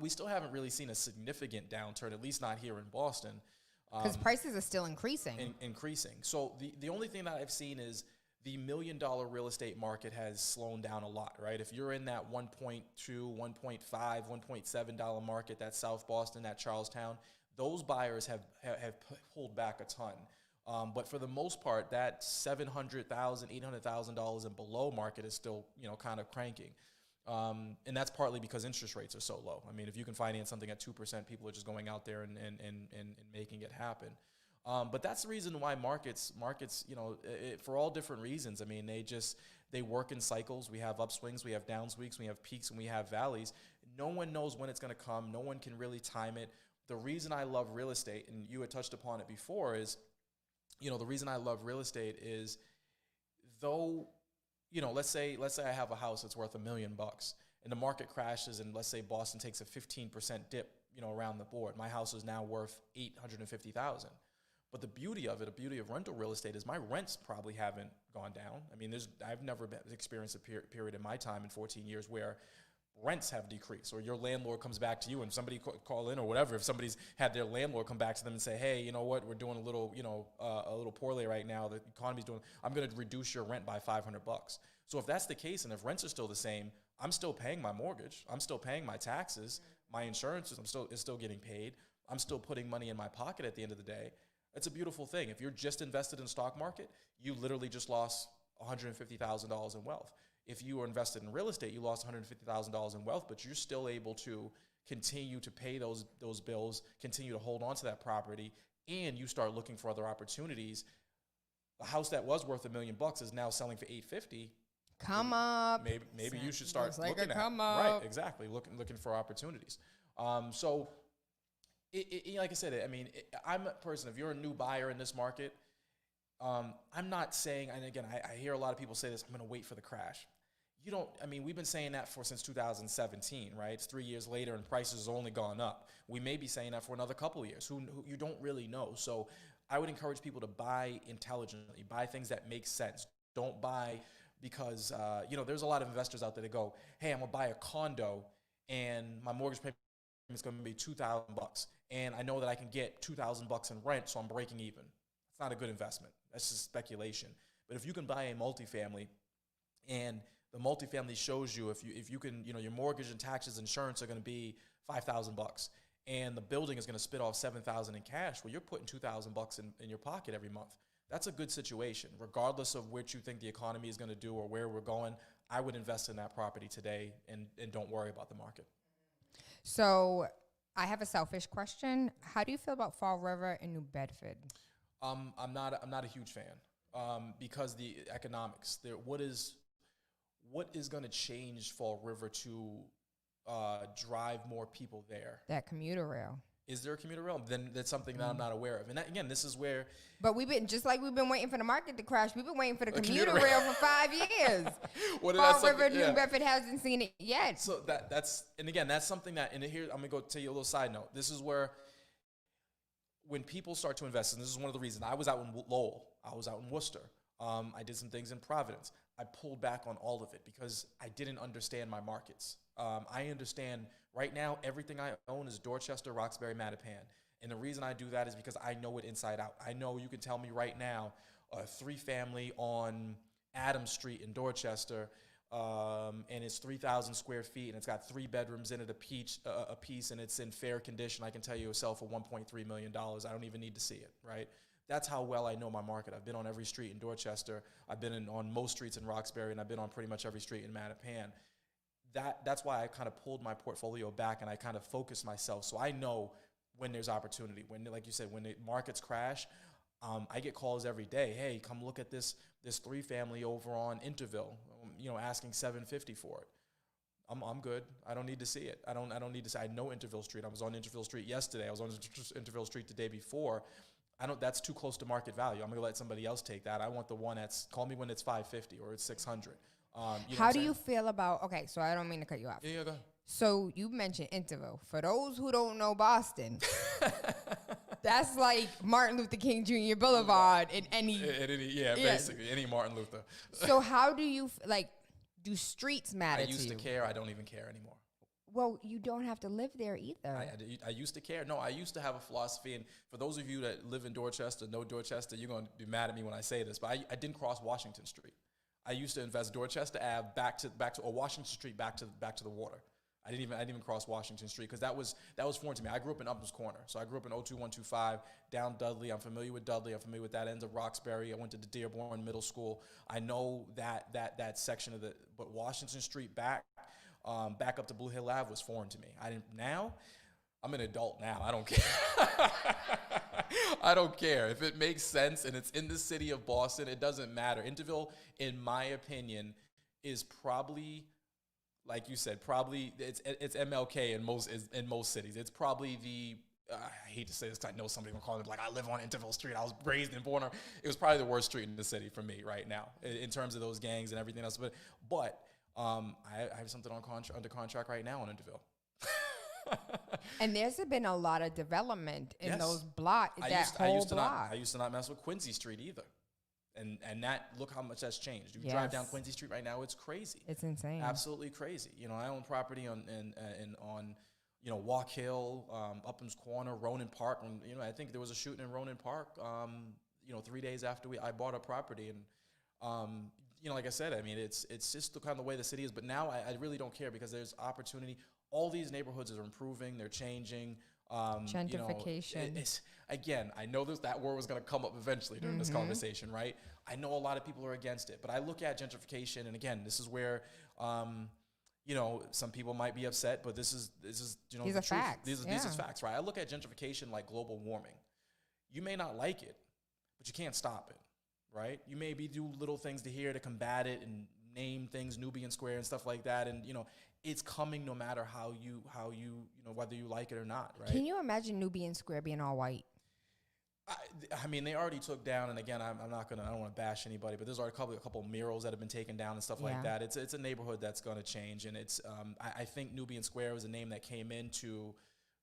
We still haven't really seen a significant downturn, at least not here in Boston. Because prices are still increasing. Increasing. So the only thing that I've seen is the $1 million real estate market has slowed down a lot, right? If you're in that $1.2, $1.5, $1.7 market, that South Boston, that Charlestown, those buyers have pulled back a ton. But for the most part, that $700,000, $800,000 and below market is still, you know, kind of cranking. And that's partly because interest rates are so low. I mean, if you can finance something at 2%, people are just going out there and making it happen. But that's the reason why markets, you know, for all different reasons. I mean, they work in cycles. We have upswings, we have downswings, we have peaks, and we have valleys. No one knows when it's going to come. No one can really time it. The reason I love real estate, and you had touched upon it before, is, you know, the reason I love real estate is, though, you know, let's say I have a house that's worth $1 million and the market crashes, and let's say Boston takes a 15% dip, you know, around the board. My house is now worth $850,000. But the beauty of rental real estate is my rents probably haven't gone down. I mean, I've never experienced a period in my time in 14 years where rents have decreased, or your landlord comes back to you, and somebody call in or whatever. If somebody's had their landlord come back to them and say, hey, you know what, we're doing a little poorly right now. The economy's doing, I'm going to reduce your rent by $500. So if that's the case, and if rents are still the same, I'm still paying my mortgage. I'm still paying my taxes, my insurance is still getting paid. I'm still putting money in my pocket at the end of the day. It's a beautiful thing. If you're just invested in the stock market, you literally just lost $150,000 in wealth. If you were invested in real estate, you lost $150,000 in wealth, but you're still able to continue to pay those bills, continue to hold on to that property, and you start looking for other opportunities. The house that was worth $1 million is now selling for $850,000. Come up. Maybe you should start like looking at come up. Right, exactly. Looking for opportunities. So, like I said, I mean, I'm a person. If you're a new buyer in this market, I'm not saying. And again, I hear a lot of people say this. I'm going to wait for the crash. I mean, we've been saying that since 2017, right? It's 3 years later and prices have only gone up. We may be saying that for another couple of years. Who you don't really know. So I would encourage people to buy intelligently, buy things that make sense. Don't buy because, there's a lot of investors out there that go, hey, I'm gonna buy a condo and my mortgage payment is gonna be $2,000. And I know that I can get $2,000 in rent, so I'm breaking even. It's not a good investment. That's just speculation. But if you can buy a multifamily and the multifamily shows you if you can, your mortgage and taxes, insurance are going to be $5,000, and the building is going to spit off $7,000 in cash. Well, you're putting $2,000 in your pocket every month. That's a good situation, regardless of what you think the economy is going to do or where we're going. I would invest in that property today and don't worry about the market. So I have a selfish question. How do you feel about Fall River and New Bedford? I'm not a huge fan because the economics there. What is going to change Fall River to drive more people there? That commuter rail. Is there a commuter rail? Then that's something that I'm not aware of. And that, again, this is where... But we've been waiting for the market to crash. We've been waiting for the commuter rail for 5 years. Fall River, New Bedford hasn't seen it yet. So that's something that, and here, I'm going to go tell you a little side note. This is where when people start to invest, and this is one of the reasons, I was out in Lowell. I was out in Worcester. I did some things in Providence. I pulled back on all of it because I didn't understand my markets. I understand right now everything I own is Dorchester, Roxbury, Mattapan. And the reason I do that is because I know it inside out. I know you can tell me right now a 3-family on Adams Street in Dorchester, and it's 3,000 square feet, and it's got 3 bedrooms in it, a piece, and it's in fair condition. I can tell you it'll sell for $1.3 million. I don't even need to see it, right? That's how well I know my market. I've been on every street in Dorchester. I've been on most streets in Roxbury, and I've been on pretty much every street in Mattapan. That's why I kind of pulled my portfolio back and I kind of focused myself. So I know when there's opportunity. When, like you said, when the markets crash, I get calls every day. Hey, come look at this 3-family over on Interville. Asking $750 for it. I'm good. I don't need to see it. I don't need to see. I know Interville Street. I was on Interville Street yesterday. I was on Interville Street the day before. That's too close to market value. I'm gonna let somebody else take that. I want the one call me when it's $550 or it's $600. How do you feel about, okay, so I don't mean to cut you off. Yeah, go ahead. So you mentioned Interville. For those who don't know Boston, that's like Martin Luther King Jr. Boulevard in any. Basically, any Martin Luther. So how do you, do streets matter to you? I used to care. I don't even care anymore. Well, you don't have to live there either. I used to care. No, I used to have a philosophy, and for those of you that live in Dorchester, know Dorchester, you're going to be mad at me when I say this, but I didn't cross Washington Street. I used to invest Dorchester Ave back to or Washington Street back to the water. I didn't even cross Washington Street because that was foreign to me. I grew up in Upham's Corner, so I grew up in 02125 down Dudley. I'm familiar with Dudley. I'm familiar with that end of Roxbury. I went to the Dearborn Middle School. I know that section of but Washington Street back up to Blue Hill Ave was foreign to me. Now, I'm an adult now. I don't care. I don't care. If it makes sense and it's in the city of Boston, it doesn't matter. Interville, in my opinion, is probably, like you said, it's MLK in most cities. It's probably I hate to say this because I know somebody will call it like I live on Interville Street. I was raised and born on. It was probably the worst street in the city for me right now in terms of those gangs and everything else. But I have something under contract right now on Interville. And there's been a lot of development in those blocks. I used to not mess with Quincy Street either, and look how much that's changed. You drive down Quincy Street right now, it's crazy. It's insane. Absolutely crazy. I own property on Walk Hill, Upham's Corner, Ronan Park. And, I think there was a shooting in Ronan Park. 3 days after I bought a property, and like I said, I mean, it's just the kind of the way the city is. But now I really don't care because there's opportunity. All these neighborhoods are improving. They're changing. Gentrification. Again, I know that word was going to come up eventually during this conversation, right? I know a lot of people are against it, but I look at gentrification, and again, this is where, some people might be upset, but this is these are facts. These are facts, right? I look at gentrification like global warming. You may not like it, but you can't stop it, right? You maybe do little things to combat it and name things Nubian Square and stuff like that, and it's coming no matter how you whether you like it or not, right? Can you imagine Nubian Square being all white? I mean, they already took down, and again, I don't want to bash anybody, but there's already a couple of murals that have been taken down and stuff like that. It's a neighborhood that's going to change, and it's I think Nubian Square was a name that came in to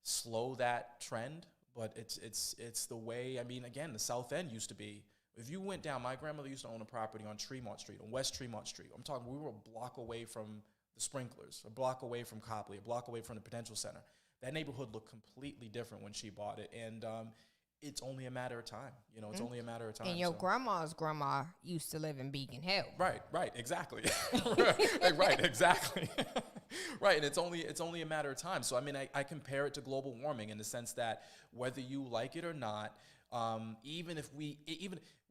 slow that trend, but it's the way. I mean, again, the South End used to be. If you went down, my grandmother used to own a property on Tremont Street, on West Tremont Street. I'm talking, we were a block away from the sprinklers, a block away from Copley, a block away from the Prudential Center. That neighborhood looked completely different when she bought it, and it's only a matter of time. You know, it's only a matter of time. And your grandma's grandma used to live in Beacon Hill. Right, exactly. Right, exactly. Right, and it's only a matter of time. So, I mean, I compare it to global warming in the sense that whether you like it or not, even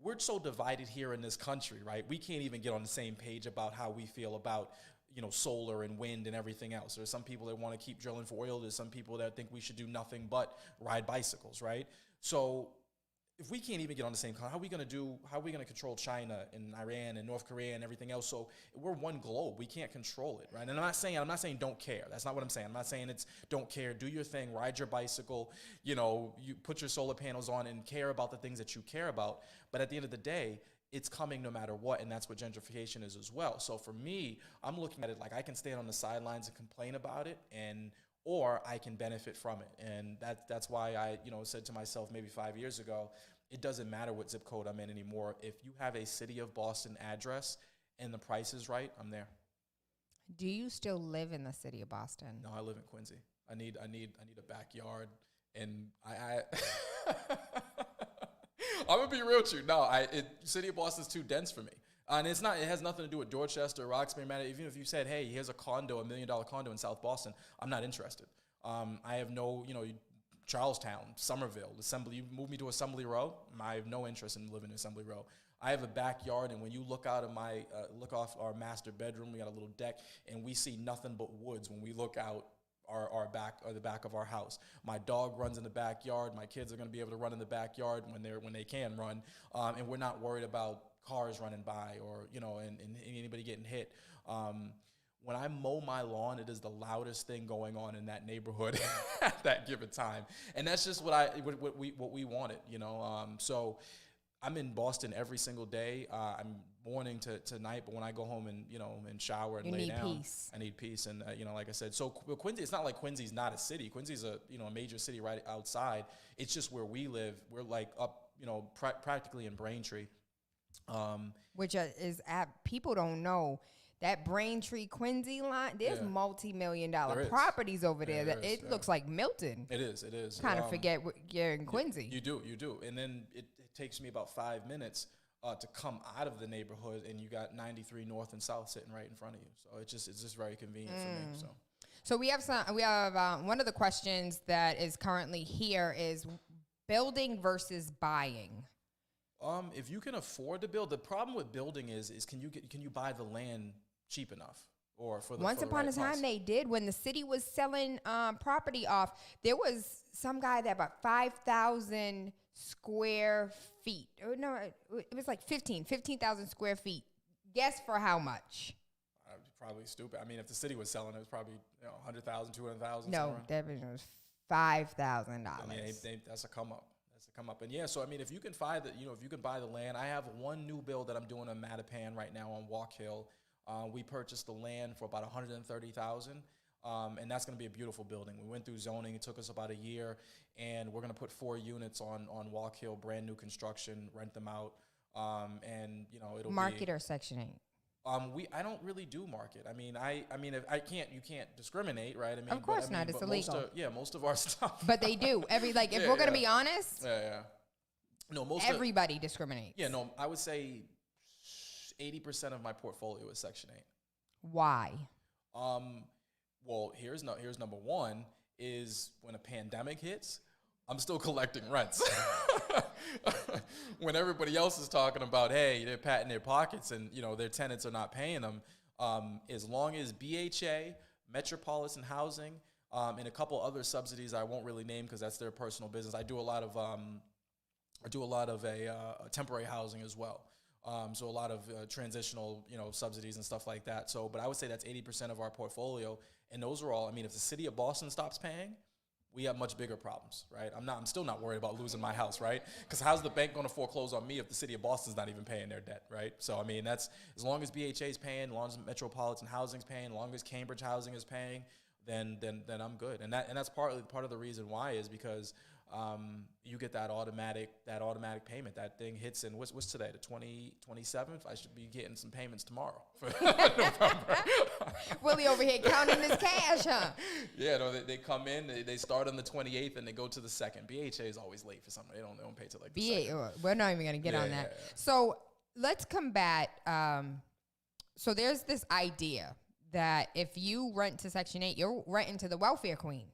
we're so divided here in this country, right? We can't even get on the same page about how we feel about, you know, solar and wind and everything else. There's some people that want to keep drilling for oil. There's some people that think we should do nothing but ride bicycles, right? So if we can't even get on the same, how are we going to control China and Iran and North Korea and everything else? So we're one globe. We can't control it, right? And I'm not saying don't care. That's not what I'm saying. I'm not saying it's don't care. Do your thing, ride your bicycle, you know, you put your solar panels on and care about the things that you care about. But at the end of the day, it's coming no matter what, and that's what gentrification is as well. So for me, I'm looking at it like I can stand on the sidelines and complain about it, or I can benefit from it. And that's why I, you know, said to myself maybe 5 years ago, it doesn't matter what zip code I'm in anymore. If you have a city of Boston address and the price is right, I'm there. Do you still live in the city of Boston? No, I live in Quincy. I need a backyard, and I'm gonna be real with you. No, city of Boston's too dense for me. And it has nothing to do with Dorchester, Roxbury, Matter. Even if you said, hey, here's a $1 million condo in South Boston, I'm not interested. I have no, you know, Charlestown, Somerville, Assembly. You move me to Assembly Row, I have no interest in living in Assembly Row. I have a backyard, and when you look out of look off our master bedroom, we got a little deck, and we see nothing but woods when we look out our back, or the back of our house. My dog runs in the backyard. My kids are going to be able to run in the backyard when they can run, and we're not worried about cars running by, or, you know, and anybody getting hit. When I mow my lawn, it is the loudest thing going on in that neighborhood at that given time, and that's just what we wanted, you know. So I'm in Boston every single day. I'm morning to night, but when I go home and, you know, and shower and lay down, peace. I need peace. And you know, like I said, so Quincy, it's not like Quincy's not a city. Quincy's a, you know, a major city right outside. It's just where we live. We're like up, you know, practically in Braintree. Which is people don't know that Braintree Quincy line. There's multi-million-dollar properties over there. That it looks like Milton. It is. Kind of forget you're in Quincy. You do. And then it takes me about 5 minutes to come out of the neighborhood, and you got 93 North and South sitting right in front of you. So it's just very convenient for me. So we have one of the questions that is currently here is building versus buying. If you can afford to build, the problem with building is can you buy the land cheap enough, or for the once upon a time they did. When the city was selling property off, there was some guy that bought 5,000 square feet. Or no, it was like 15,000 square feet. Guess for how much? Probably stupid. I mean, if the city was selling it, was probably, you know, 100,000, 200,000. No, that was $5,000. I mean, that's a come up. And yeah, so I mean, if you can buy the land, I have one new build that I'm doing on Mattapan right now on Walk Hill. We purchased the land for about $130,000, and that's going to be a beautiful building. We went through zoning; it took us about a year, and we're going to put 4 units on Walk Hill, brand new construction, rent them out, and, you know, it'll market or Section 8. I don't really do market. I mean, you can't discriminate, right? I mean, of course not. It's illegal. Most of our stuff. But they do. If we're gonna be honest. Yeah. No, everybody discriminates. Yeah, no, I would say 80% of my portfolio is Section 8. Why? Well, here's number one is when a pandemic hits, I'm still collecting rents. When everybody else is talking about, hey, they're patting their pockets and, you know, their tenants are not paying them, as long as BHA, Metropolitan Housing, and a couple other subsidies I won't really name because that's their personal business. I do a lot of temporary housing as well. So a lot of transitional, you know, subsidies and stuff like that. So, but I would say that's 80% of our portfolio, and those are all. I mean, if the city of Boston stops paying, we have much bigger problems, right? I'm still not worried about losing my house, right? Because how's the bank going to foreclose on me if the city of Boston's not even paying their debt, right? So, I mean, that's as long as BHA is paying, as long as Metropolitan Housing's paying, as long as Cambridge Housing is paying, then I'm good. And that's part of the reason why is because you get that automatic payment. That thing hits in what's today, the 27th. I should be getting some payments tomorrow for November. Willie over here counting his cash, huh? Yeah, no, they come in, they start on the 28th and they go to the 2nd. BHA is always late for something. They don't pay till like the 2nd. We're not even gonna get on that. Yeah. So let's combat. So there's this idea that if you rent to Section 8, you're renting to the welfare queen.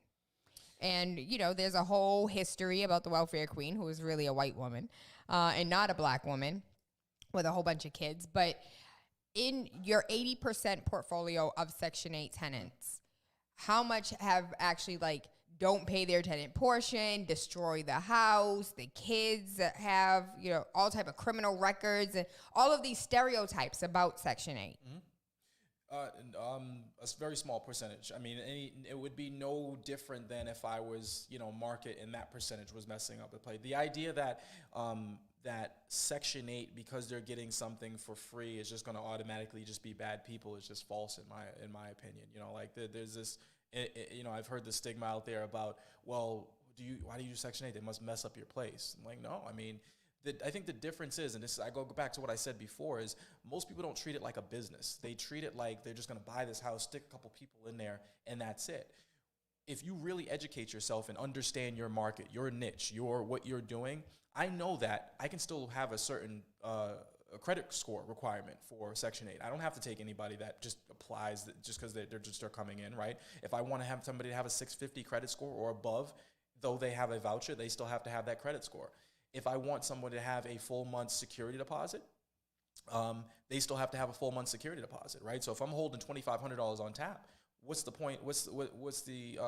And, you know, there's a whole history about the welfare queen, who is really a white woman and not a black woman with a whole bunch of kids. But in your 80% portfolio of Section 8 tenants, how much have actually, like, don't pay their tenant portion, destroy the house, the kids have, you know, all type of criminal records, and all of these stereotypes about Section 8? Mm-hmm. A very small percentage. I mean, it would be no different than if I was, you know, market and that percentage was messing up the play. The idea that that Section 8, because they're getting something for free, is just going to automatically just be bad people is just false in my opinion. You know, like there's this, you know, I've heard the stigma out there about, well, why do you do Section 8? They must mess up your place. I'm like, no, I mean. I think the difference is, and this I go back to what I said before, is most people don't treat it like a business. They treat it like they're just going to buy this house, stick a couple people in there, and that's it. If you really educate yourself and understand your market, your niche, what you're doing, I know that I can still have a certain a credit score requirement for Section 8. I don't have to take anybody that just applies just because they're coming in, right? If I want to have somebody to have a 650 credit score or above, though they have a voucher, they still have to have that credit score. If I want someone to have a full month security deposit, they still have to have a full month security deposit, right? So if I'm holding $2,500 on tap, what's the point? What's the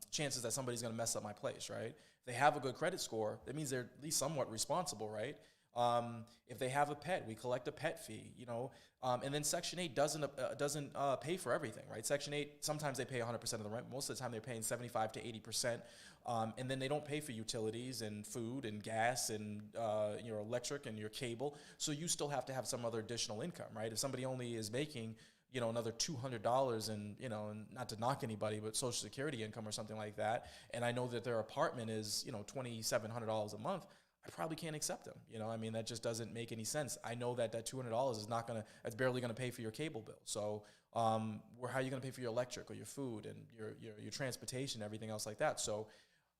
chances that somebody's going to mess up my place, right? If they have a good credit score, that means they're at least somewhat responsible, right? If they have a pet, we collect a pet fee, you know. And then Section 8 doesn't pay for everything, right? Section 8, sometimes they pay 100% of the rent. Most of the time they're paying 75 to 80%. And then they don't pay for utilities and food and gas and your electric and your cable. So you still have to have some other additional income, right? If somebody only is making, you know, another $200 and, you know, and not to knock anybody, but Social Security income or something like that, and I know that their apartment is, you know, $2,700 a month, I probably can't accept them. You know, I mean, that just doesn't make any sense. I know that $200 is that's barely gonna pay for your cable bill. So how are you gonna pay for your electric or your food and your transportation, everything else like that? So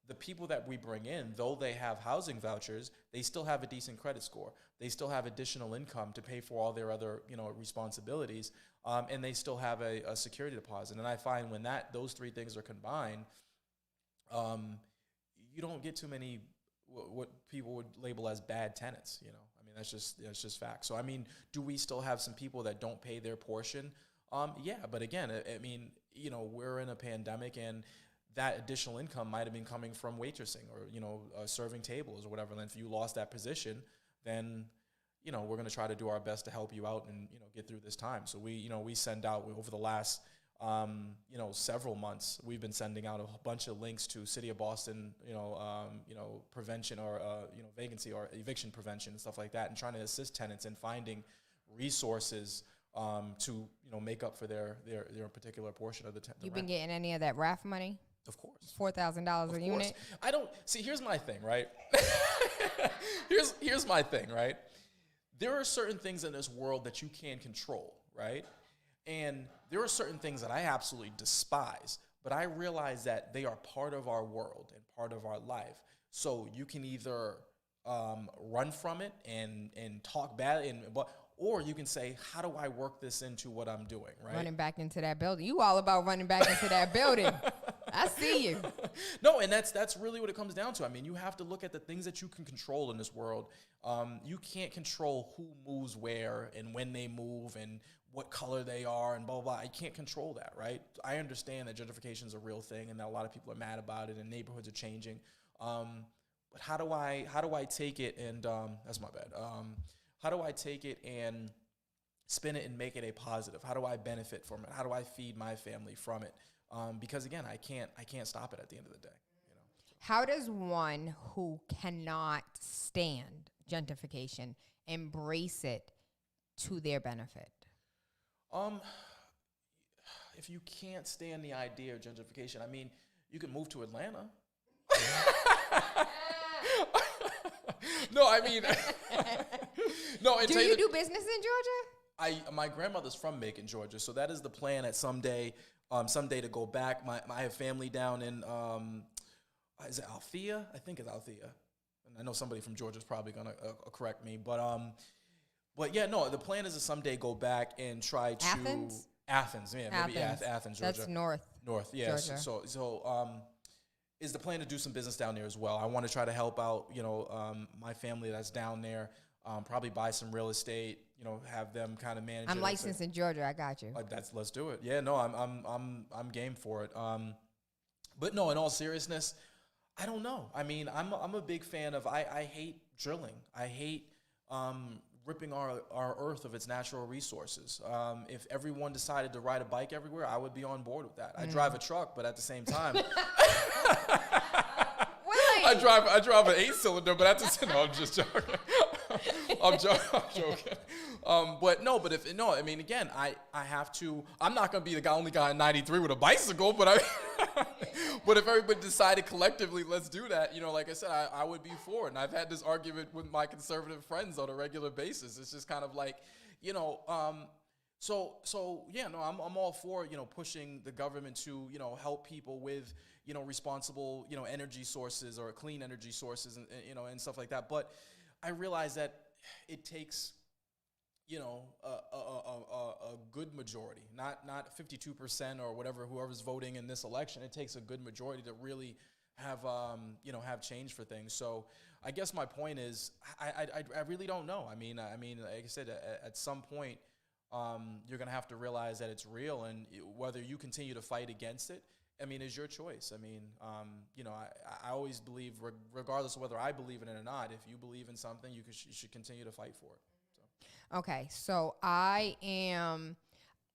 the people that we bring in, though they have housing vouchers, they still have a decent credit score. They still have additional income to pay for all their other, you know, responsibilities, and they still have a security deposit. And I find when those three things are combined, you don't get too many what people would label as bad tenants. You know, I mean that's just fact. So I mean, do we still have some people that don't pay their portion? Yeah, but again, I mean, you know, we're in a pandemic and that additional income might have been coming from waitressing or, you know, serving tables or whatever. And if you lost that position, then, you know, we're going to try to do our best to help you out and, you know, get through this time. So we send out over the last, you know, several months, we've been sending out a bunch of links to City of Boston, you know, prevention or, you know, vacancy or eviction prevention and stuff like that, and trying to assist tenants in finding resources to, you know, make up for their particular portion of the rent. You've been getting any of that RAF money? Of course. $4,000 a unit? I don't see. Here's my thing, right? here's my thing, right? There are certain things in this world that you can't control, right? And there are certain things that I absolutely despise, but I realize that they are part of our world and part of our life. So you can either run from it and talk bad, or you can say, how do I work this into what I'm doing, right? Running back into that building. You all about running back into that building. I see you. No, and that's really what it comes down to. I mean, you have to look at the things that you can control in this world. You can't control who moves where and when they move and what color they are and blah, blah, blah. I can't control that, right? I understand that gentrification is a real thing and that a lot of people are mad about it and neighborhoods are changing. But how do I take it and, that's my bad. How do I take it and spin it and make it a positive? How do I benefit from it? How do I feed my family from it? Because again, I can't stop it at the end of the day. You know? How does one who cannot stand gentrification embrace it to their benefit? If you can't stand the idea of gentrification, I mean, you can move to Atlanta. No, I mean, no. Do you do business in Georgia? My grandmother's from Macon, Georgia, so that is the plan at someday to go back. I have family down in, is it Althea? I think it's Althea. And I know somebody from Georgia is probably going to correct me. But yeah, no, the plan is to someday go back and try to... Athens, yeah, maybe Athens, Georgia. That's north. North, yes. Georgia. So is the plan to do some business down there as well. I want to try to help out, my family that's down there, probably buy some real estate, have them kind of manage it. I'm licensed in Georgia. I got you. Let's do it. Yeah, no, I'm game for it. But no, in all seriousness, I don't know. I mean, I'm a big fan of. I hate drilling. I hate ripping our earth of its natural resources. If everyone decided to ride a bike everywhere, I would be on board with that. I drive a truck, but at the same time, I drive an 8-cylinder, but I'm just joking. I'm joking. I mean, again, I have to. I'm not going to be the only guy in '93 with a bicycle, but but if everybody decided collectively, let's do that. Like I said, I would be for it. And I've had this argument with my conservative friends on a regular basis. It's just kind of like, So yeah, no, I'm all for pushing the government to help people with responsible energy sources or clean energy sources and stuff like that. But I realize that it takes a good majority, not 52% or whatever, whoever's voting in this election. It takes a good majority to really have have change for things. So I guess my point is I really don't know. I mean, like I said, at some point you're gonna have to realize that it's real, and whether you continue to fight against it, I mean, is your choice. I mean, I always believe, regardless of whether I believe in it or not, if you believe in something, you should continue to fight for it. Okay, so I am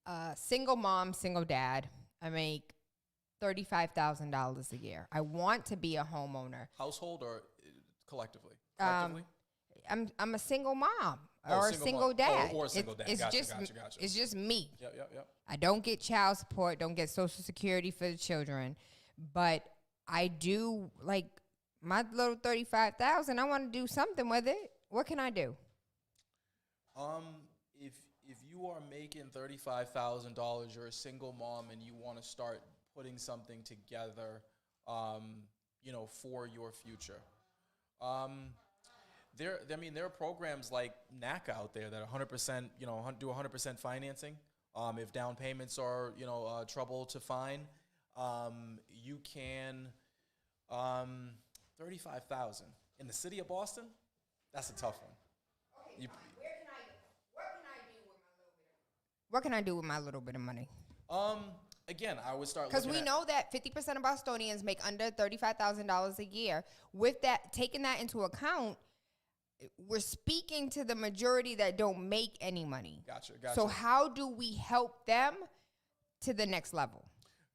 a single mom, single dad. I make $35,000 a year. I want to be a homeowner. Household or collectively? I'm a single mom Oh, or a single dad. Or a single dad. It's Gotcha. It's just me. Yep. I don't get child support, don't get Social Security for the children, but I do, like, my little $35,000. I want to do something with it. What can I do? If you are making $35,000, you're a single mom, and you want to start putting something together, for your future. There are programs like NACA out there that 100%, do 100% financing. If down payments are, trouble to find, you can, 35,000 in the city of Boston. That's a tough one. Okay, what can I do with my little bit of money? Again, I would start because we know that 50% of Bostonians make under $35,000 a year. With that, taking that into account, we're speaking to the majority that don't make any money. Gotcha. So how do we help them to the next level?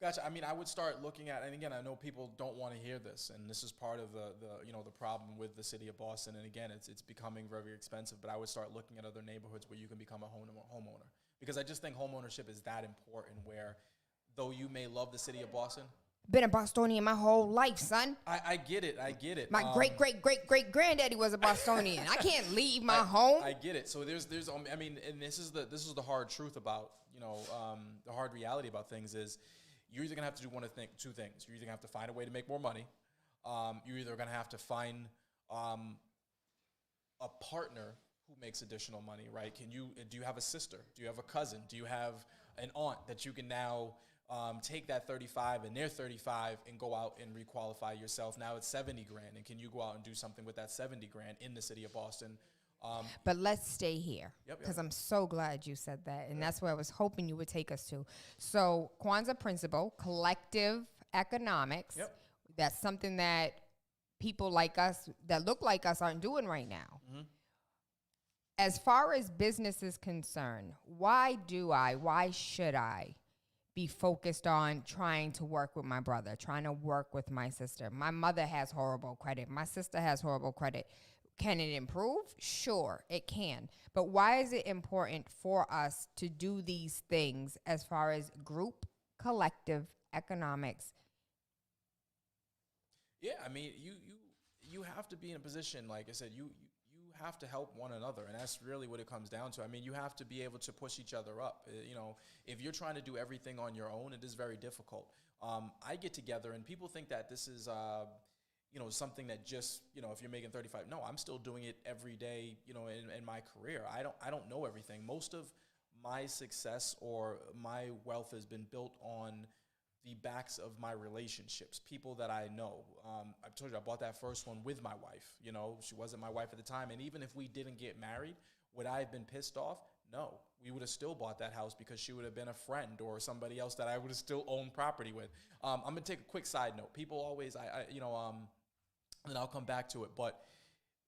Gotcha. I mean, I would start looking at, and again, I know people don't want to hear this, and this is part of the problem with the city of Boston. And again, it's becoming very expensive. But I would start looking at other neighborhoods where you can become a homeowner, because I just think homeownership is that important. Where, though you may love the city of Boston, been a Bostonian my whole life, son. I get it. My great granddaddy was a Bostonian. I can't leave my home. I get it. So there's I mean, and this is the hard truth about the hard reality about things is you're either gonna have to do two things. You're either gonna have to find a way to make more money. You're either gonna have to find a partner who makes additional money, right? Do you have a sister? Do you have a cousin? Do you have an aunt that you can now take that 35 and their 35 and go out and requalify yourself? Now it's 70 grand, and can you go out and do something with that 70 grand in the city of Boston? But let's stay here, because Yep. I'm so glad you said that, and that's where I was hoping you would take us to. So Kwanzaa principle, collective economics. Yep. That's something that people like us, that look like us, aren't doing right now. Mm-hmm. As far as business is concerned, why should I be focused on trying to work with my brother, trying to work with my sister. My mother has horrible credit. My sister has horrible credit. Can it improve? Sure, it can. But why is it important for us to do these things as far as group, collective, economics? Yeah, I mean, you have to be in a position, like I said, you have to help one another, and that's really what it comes down to. I mean, you have to be able to push each other up. You know, if you're trying to do everything on your own, it is very difficult. I get together, and people think that this is, you know, something that just, you know, if you're making 35, no, I'm still doing it every day, you know, in my career. I don't know everything. Most of my success or my wealth has been built on the backs of my relationships, people that I know. I told you I bought that first one with my wife. You know, she wasn't my wife at the time. And even if we didn't get married, would I have been pissed off? No, we would have still bought that house because she would have been a friend or somebody else that I would have still owned property with. I'm going to take a quick side note. People always, you know, and I'll come back to it. But,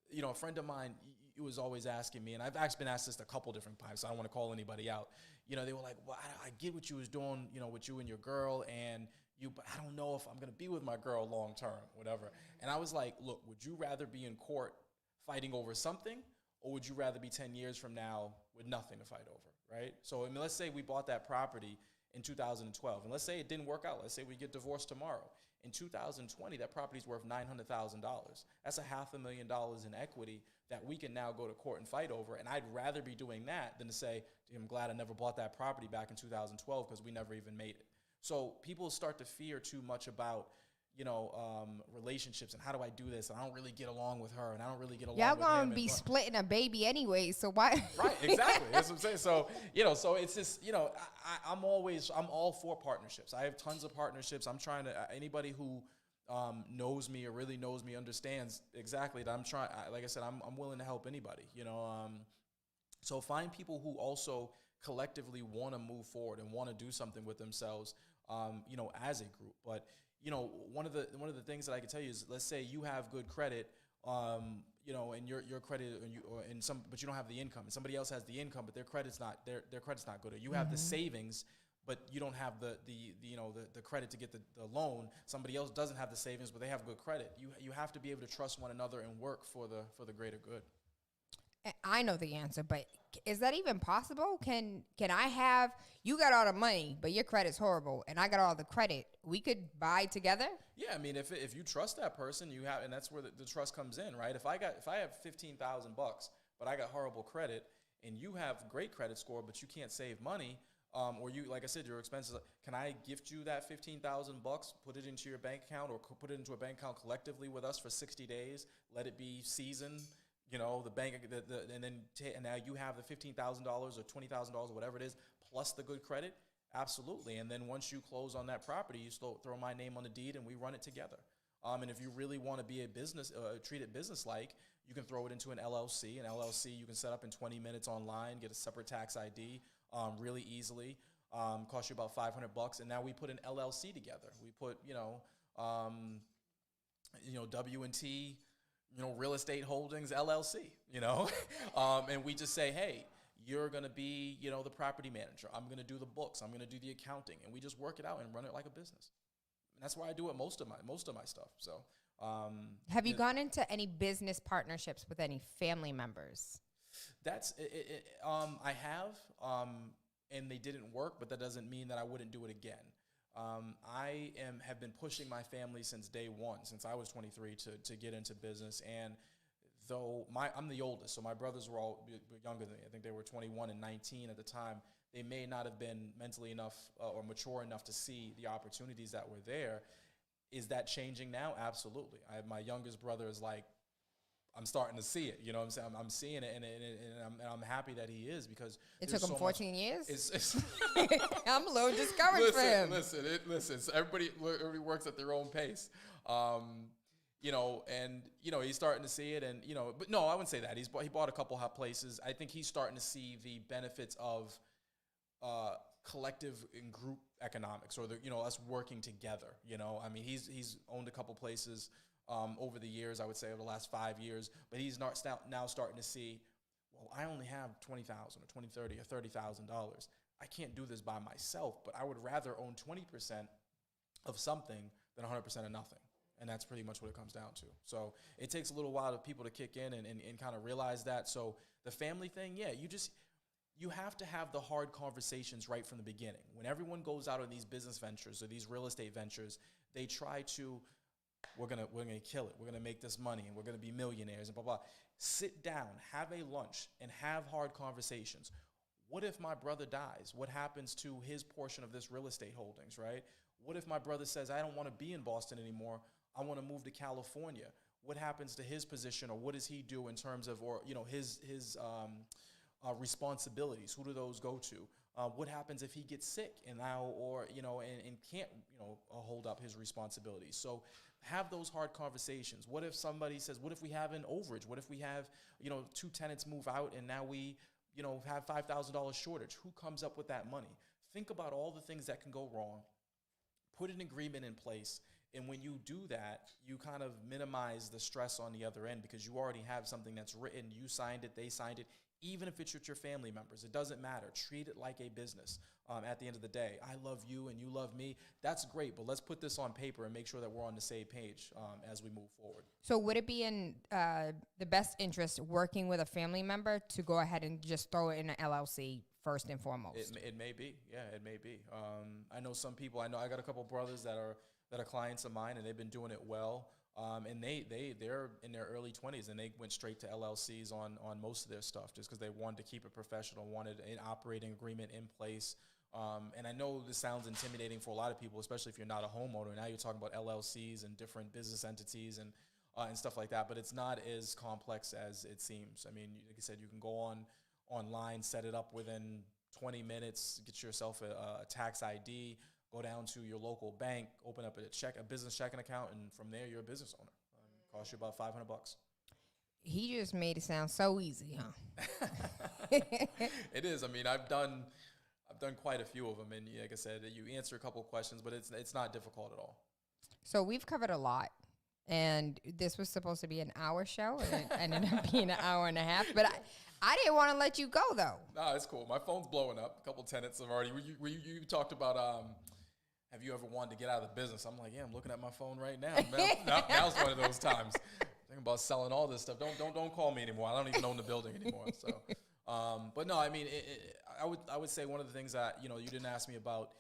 you know, a friend of mine, he was always asking me, and I've actually been asked this a couple different times, so I don't want to call anybody out. You know, they were like, well, I get what you was doing, you know, with you and your girl, but I don't know if I'm going to be with my girl long term, whatever. And I was like, look, would you rather be in court fighting over something, or would you rather be 10 years from now with nothing to fight over, right? So, I mean, let's say we bought that property in 2012, and let's say it didn't work out. Let's say we get divorced tomorrow. In 2020, that property's worth $900,000. That's $500,000 in equity that we can now go to court and fight over. And I'd rather be doing that than to say, I'm glad I never bought that property back in 2012 because we never even made it. So people start to fear too much about, you know, relationships and how do I do this? And I don't really get along with her, and I don't really get along with him. Y'all gonna be splitting a baby anyway, so why? Right, exactly. That's what I'm saying. So, you know, so it's just, you know, I'm all for partnerships. I have tons of partnerships. I'm trying to, anybody who knows me or really knows me understands exactly that I'm trying, like I said, I'm willing to help anybody, you know. So find people who also collectively want to move forward and want to do something with themselves, you know, as a group. But, you know, one of the things that I can tell you is, let's say you have good credit, you know, and your credit, but you don't have the income, and somebody else has the income, but their credit's not good. Or you have the savings, but you don't have the you know, the credit to get the loan. Somebody else doesn't have the savings, but they have good credit. You have to be able to trust one another and work for the greater good. I know the answer, but is that even possible? Can I have, you got all the money, but your credit's horrible, and I got all the credit? We could buy together? Yeah, I mean, if you trust that person, you have, and that's where the trust comes in, right? If I have $15,000, but I got horrible credit, and you have great credit score, but you can't save money, or you, like I said, your expenses, can I gift you that $15,000, put it into your bank account, or put it into a bank account collectively with us for 60 days, let it be seasoned, you know, the bank, and now you have the $15,000 or $20,000, whatever it is, plus the good credit? Absolutely. And then once you close on that property, you still throw my name on the deed and we run it together. And if you really want to be a business, treat it business-like, you can throw it into an LLC. An LLC you can set up in 20 minutes online, get a separate tax ID really easily. Cost you about $500, and now we put an LLC together. We put, you know, W&T, you know, Real Estate Holdings LLC, you know, and we just say, hey, you're going to be, you know, the property manager. I'm going to do the books. I'm going to do the accounting, and we just work it out and run it like a business. And that's why I do it most of my stuff. So, have you gone into any business partnerships with any family members? That's it. I have, and they didn't work, but that doesn't mean that I wouldn't do it again. Have been pushing my family since day one, since I was 23, to get into business. And though I'm the oldest, so my brothers were all younger than me. I think they were 21 and 19 at the time. They may not have been mentally enough or mature enough to see the opportunities that were there. Is that changing now? Absolutely. My youngest brother is like, I'm starting to see it. You know what I'm saying? I'm seeing it, and I'm happy that he is, because it took him 14 years. I'm a little listen, discouraged for him. Listen. So everybody works at their own pace. You know, and you know, he's starting to see it, and you know, but no, I wouldn't say that. He bought a couple hot places. I think he's starting to see the benefits of collective and group economics, or us working together. You know, I mean, he's owned a couple places over the years, I would say over the last 5 years, but he's now starting to see, well, I only have $20,000 or $20,000, $30,000, or $30,000. I can't do this by myself, but I would rather own 20% of something than 100% of nothing. And that's pretty much what it comes down to. So it takes a little while for people to kick in and kind of realize that. So the family thing, yeah, you have to have the hard conversations right from the beginning. When everyone goes out on these business ventures or these real estate ventures, they try to, we're gonna kill it. We're gonna make this money and we're gonna be millionaires and blah, blah. Sit down, have a lunch, and have hard conversations. What if my brother dies? What happens to his portion of this real estate holdings, right? What if my brother says, I don't want to be in Boston anymore, I want to move to California? What happens to his position, or what does he do in terms of, or his responsibilities? Who do those go to? What happens if he gets sick and now, or and can't hold up his responsibilities? So have those hard conversations. What if somebody says, what if we have an overage? What if we have 2 tenants move out and now we have $5,000 shortage? Who comes up with that money? Think about all the things that can go wrong. Put an agreement in place. And when you do that, you kind of minimize the stress on the other end, because you already have something that's written. You signed it, they signed it. Even if it's with your family members, it doesn't matter. Treat it like a business. At the end of the day, I love you and you love me. That's great, but let's put this on paper and make sure that we're on the same page as we move forward. So would it be in the best interest, working with a family member, to go ahead and just throw it in an LLC first and foremost? It may be. Yeah, it may be. I know some people. I got a couple of brothers that are clients of mine, and they've been doing it well. And they're in their early 20s, and they went straight to LLCs on most of their stuff, just because they wanted to keep it professional, wanted an operating agreement in place. And I know this sounds intimidating for a lot of people, especially if you're not a homeowner. Now you're talking about LLCs and different business entities and stuff like that, but it's not as complex as it seems. I mean, like I said, you can go online, set it up within 20 minutes, get yourself a tax ID, go down to your local bank, open up a business checking account, and from there you're a business owner. Costs you about $500. He just made it sound so easy, huh? It is. I mean, I've done quite a few of them, and like I said, you answer a couple of questions, but it's not difficult at all. So we've covered a lot, and this was supposed to be an hour show, and it ended up being an hour and a half. But I didn't want to let you go, though. No, it's cool. My phone's blowing up. A couple of tenants have already. You talked about have you ever wanted to get out of the business? I'm like, yeah, I'm looking at my phone right now. Now's one of those times. Thinking about selling all this stuff. Don't call me anymore. I don't even own the building anymore. So, but no, I mean, I would say one of the things that you didn't ask me about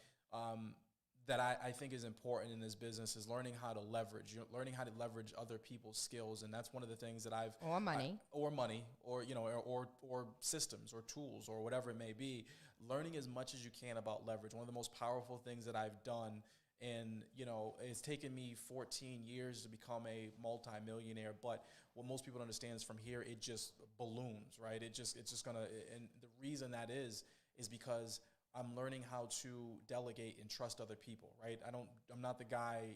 that I think is important in this business is learning how to leverage. Learning how to leverage other people's skills, and that's one of the things that or money, or systems, or tools, or whatever it may be. Learning as much as you can about leverage. One of the most powerful things that I've done, and it's taken me 14 years to become a multimillionaire. But what most people don't understand is from here it just balloons, right? It's just gonna. And the reason that is because I'm learning how to delegate and trust other people, right? I'm not the guy,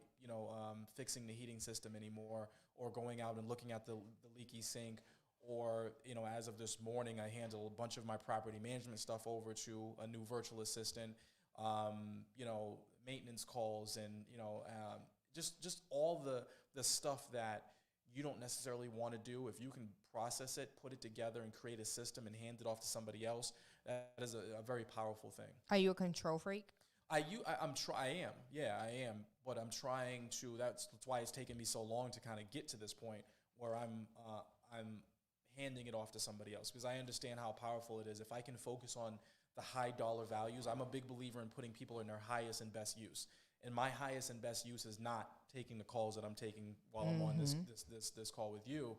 fixing the heating system anymore, or going out and looking at the leaky sink, or, as of this morning, I handle a bunch of my property management stuff over to a new virtual assistant, maintenance calls, and, just all the stuff that you don't necessarily want to do. If you can process it, put it together, and create a system and hand it off to somebody else, that is a very powerful thing. Are you a control freak? I am. Yeah, I am. But I'm trying to. That's why it's taken me so long to kind of get to this point where I'm handing it off to somebody else, because I understand how powerful it is. If I can focus on the high dollar values, I'm a big believer in putting people in their highest and best use. And my highest and best use is not taking the calls that I'm taking while I'm on this call with you.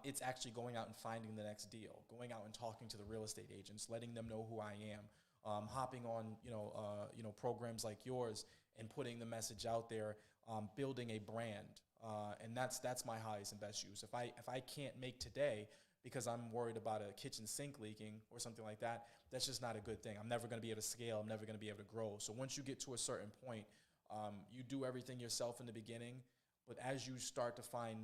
It's actually going out and finding the next deal, going out and talking to the real estate agents, letting them know who I am, hopping on programs like yours and putting the message out there, building a brand, and that's my highest and best use. If I can't make today because I'm worried about a kitchen sink leaking or something like that, that's just not a good thing. I'm never going to be able to scale. I'm never going to be able to grow. So once you get to a certain point, you do everything yourself in the beginning. But as you start to find,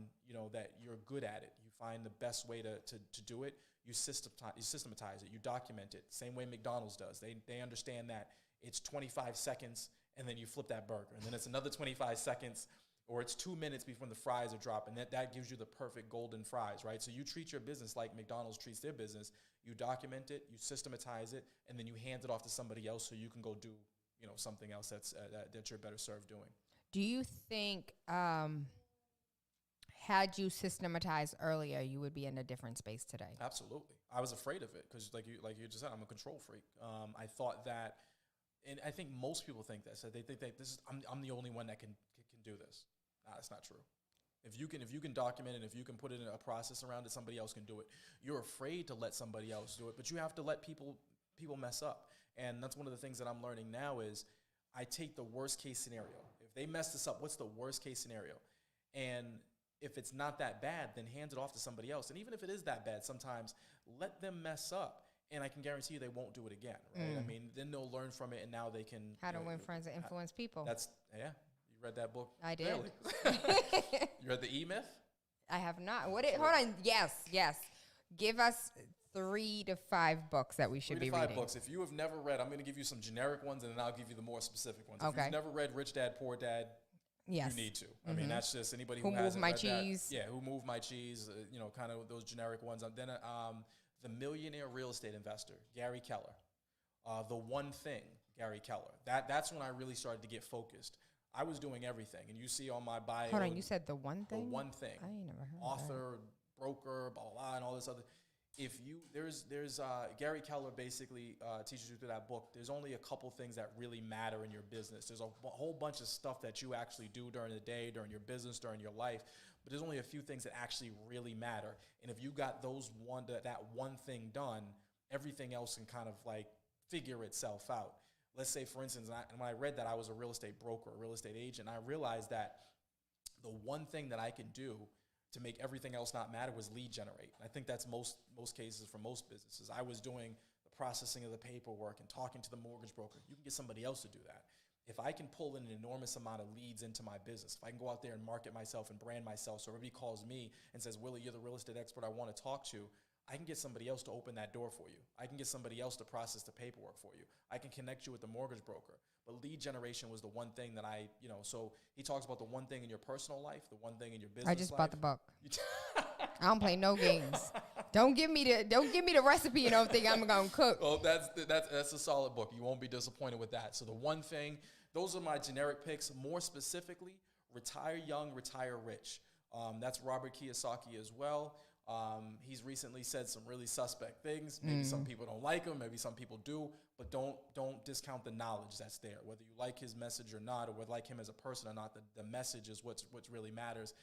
that you're good at it, you find the best way to do it, you systematize it, you document it. Same way McDonald's does. They understand that it's 25 seconds, and then you flip that burger. And then it's another 25 seconds, or it's 2 minutes before the fries are dropped, and that gives you the perfect golden fries, right? So you treat your business like McDonald's treats their business. You document it, you systematize it, and then you hand it off to somebody else so you can go do, you know, something else that you're better served doing. Do you think had you systematized earlier, you would be in a different space today? Absolutely. I was afraid of it because, like you just said, I'm a control freak. I thought that, and I think most people think that. So they think that I'm the only one that can do this. Nah, that's not true. If you can document it, if you can put it in a process around it, somebody else can do it. You're afraid to let somebody else do it, but you have to let people mess up. And that's one of the things that I'm learning now is I take the worst case scenario. If they mess this up, what's the worst case scenario? And if it's not that bad, then hand it off to somebody else. And even if it is that bad, sometimes let them mess up, and I can guarantee you they won't do it again, right? I mean, then they'll learn from it, and now they can. How to win friends and influence people. That's, yeah. You read that book? I did. You read the E-Myth? I have not. Hold on. Yes. Give us 3 to 5 books that we should be reading. 3 to 5 books. If you have never read, I'm going to give you some generic ones, and then I'll give you the more specific ones. Okay. If you've never read Rich Dad, Poor Dad, yes, you need to. I mean, that's just anybody who Who hasn't Moved My read that. Cheese. Yeah, Who Moved My Cheese, you know, kind of those generic ones. Then The Millionaire Real Estate Investor, Gary Keller. The One Thing, Gary Keller. That's when I really started to get focused. I was doing everything, and you see on my bio. Hold on, you said the one thing? The One Thing. I ain't never heard Author, broker, blah, blah, blah, and all this other. If you, there's Gary Keller basically teaches you through that book, there's only a couple things that really matter in your business. There's a whole bunch of stuff that you actually do during the day, during your business, during your life, but there's only a few things that actually really matter. And if you got that one thing done, everything else can kind of like figure itself out. Let's say, for instance, when I read that, I was a real estate broker, a real estate agent, I realized that the one thing that I can do to make everything else not matter was lead generate. And I think that's most cases for most businesses. I was doing the processing of the paperwork and talking to the mortgage broker. You can get somebody else to do that. If I can pull in an enormous amount of leads into my business, if I can go out there and market myself and brand myself so everybody calls me and says, Willie, you're the real estate expert I want to talk to, I can get somebody else to open that door for you. I can get somebody else to process the paperwork for you. I can connect you with the mortgage broker. But lead generation was the one thing that so he talks about the one thing in your personal life, the one thing in your business life. I just bought the book. I don't play no games. Don't give me the recipe and don't think I'm going to cook. Well, that's a solid book. You won't be disappointed with that. So the one thing, those are my generic picks. More specifically, Retire Young, Retire Rich. That's Robert Kiyosaki as well. He's recently said some really suspect things. Maybe some people don't like him. Maybe some people do. But don't discount the knowledge that's there. Whether you like his message or not, or whether like him as a person or not, the message is what really matters.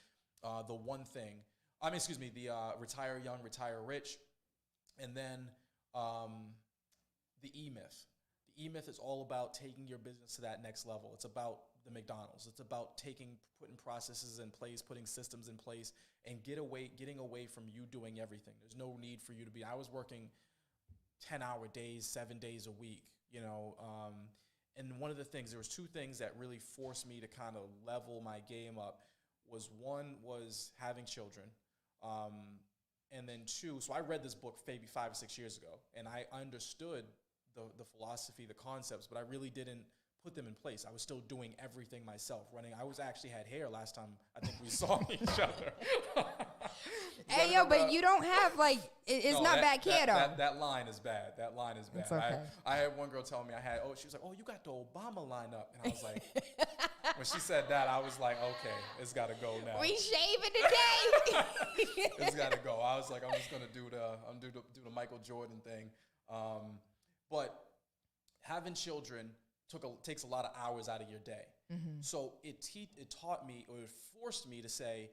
The one thing. The Retire Young, Retire Rich. And then the E-Myth. The E-Myth is all about taking your business to that next level. It's about the McDonald's. It's about putting processes in place, putting systems in place, and getting away from you doing everything. There's no need for you to be. I was working 10-hour days, 7 days a week, and one of the things, there was 2 things that really forced me to kind of level my game up. One was having children, and then 2. So I read this book maybe 5 or 6 years ago, and I understood the philosophy, the concepts, but I really didn't put them in place. I was still doing everything myself, running. I actually had hair last time I think we saw each other. Hey, yo, but you don't have, it's not back here, though. That line is bad. That line is bad. It's okay. I had one girl tell me she was like, oh, you got the Obama line up. And I was like, when she said that, I was like, okay, it's got to go now. We shaving today. It's got to go. I was like, I'm just going to do the Michael Jordan thing. But having children takes a lot of hours out of your day. Mm-hmm. So it taught me, or it forced me to say,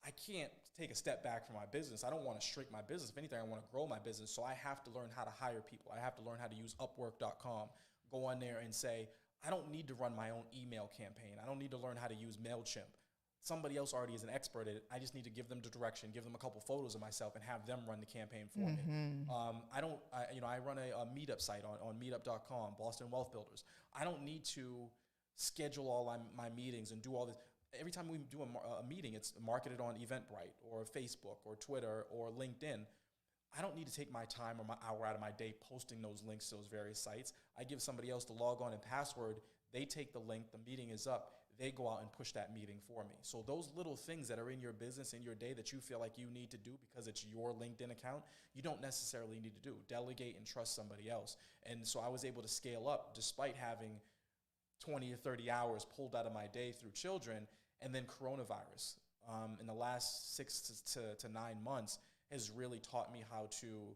I can't take a step back from my business. I don't want to shrink my business. If anything, I want to grow my business. So I have to learn how to hire people. I have to learn how to use Upwork.com. Go on there and say, I don't need to run my own email campaign. I don't need to learn how to use MailChimp. Somebody else already is an expert at it. I just need to give them the direction, give them a couple photos of myself, and have them run the campaign for me. I run a meetup site on meetup.com, Boston Wealth Builders. I don't need to schedule all my meetings and do all this. Every time we do a meeting, it's marketed on Eventbrite or Facebook or Twitter or LinkedIn. I don't need to take my time or my hour out of my day posting those links to those various sites. I give somebody else the log on and password. They take the link. The meeting is up. they go out and push that meeting for me. So those little things that are in your business, in your day, that you feel like you need to do because it's your LinkedIn account, you don't necessarily need to do. Delegate and trust somebody else. And so I was able to scale up despite having 20 or 30 hours pulled out of my day through children. And then coronavirus in the last 6 to 9 months has really taught me how to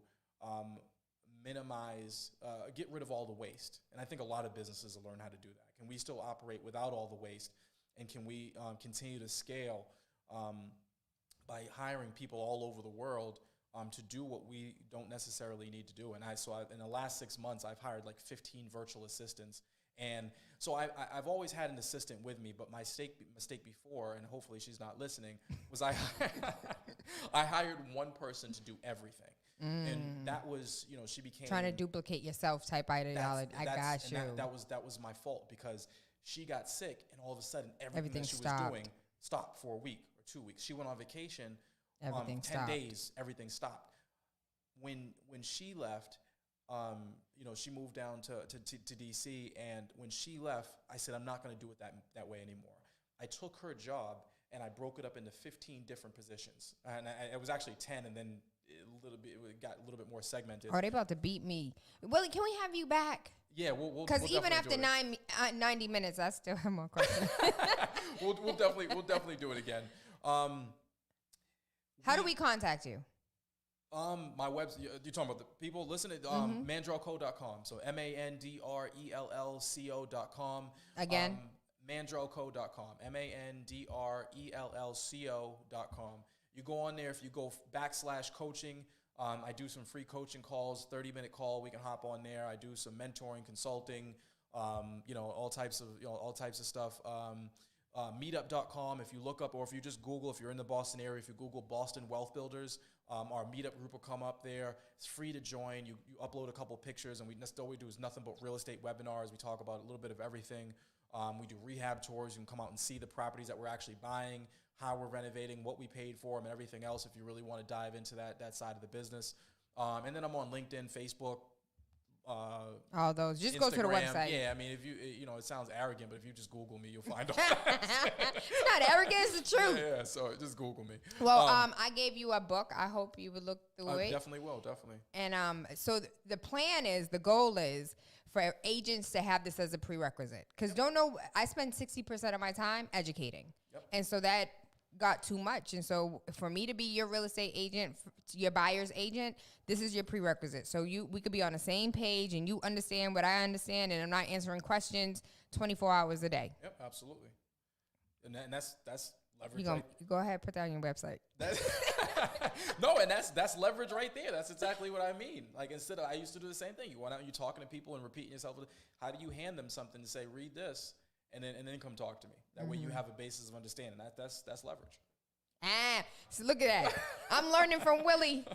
minimize, get rid of all the waste. And I think a lot of businesses will learn how to do that. Can we still operate without all the waste? And can we continue to scale by hiring people all over the world to do what we don't necessarily need to do? And in the last 6 months, I've hired like 15 virtual assistants. And so I've always had an assistant with me, but my mistake before, and hopefully she's not listening, was I hired one person to do everything. And that was, she became trying to duplicate yourself type ideology. I got you. That was my fault, because she got sick, and all of a sudden everything that she stopped. was doing stopped for a week or 2 weeks. She went on vacation. Everything 10 stopped. days, everything stopped. When she left, she moved down to DC, and when she left, I said, I'm not going to do it that way anymore. I took her job and I broke it up into 15 different positions, and it was actually 10, and then it got a little bit more segmented. Are they about to beat me? Willie, can we have you back? Yeah, we'll because even after do it. 90 minutes, I still have more questions. we'll definitely do it again. How do we contact you? My website, you're talking about the people listening, mandrellco.com. So mandrellco.com. Again? Mandrellco.com. mandrellco.com. You go on there. If you go /coaching, I do some free coaching calls, 30-minute call. We can hop on there. I do some mentoring, consulting, all types of stuff. Meetup.com. If you look up, or if you just Google, if you're in the Boston area, if you Google Boston Wealth Builders, our meetup group will come up there. It's free to join. You upload a couple pictures, and all we do is nothing but real estate webinars. We talk about a little bit of everything. We do rehab tours. You can come out and see the properties that we're actually buying, how we're renovating, what we paid for them, and everything else if you really want to dive into that side of the business. And then I'm on LinkedIn, Facebook, all those. Just Instagram. Go to the website. Yeah, I mean, if it sounds arrogant, but if you just Google me, you'll find all that. It's not arrogant, it's the truth. Yeah, so just Google me. Well, I gave you a book. I hope you would look through it. Definitely will, definitely. And so the goal is for agents to have this as a prerequisite. Because I spend 60% of my time educating. Yep. And so that got too much. And so for me to be your real estate agent, your buyer's agent, this is your prerequisite. So we could be on the same page and you understand what I understand, and I'm not answering questions 24 hours a day. Yep, absolutely. And that's leverage. You go ahead, put that on your website. No, and that's leverage right there. That's exactly what I mean. Like, I used to do the same thing. You went out and you're talking to people and repeating yourself. How do you hand them something to say, read this? And then come talk to me. That way you have a basis of understanding. That's leverage. So look at that. I'm learning from Willie,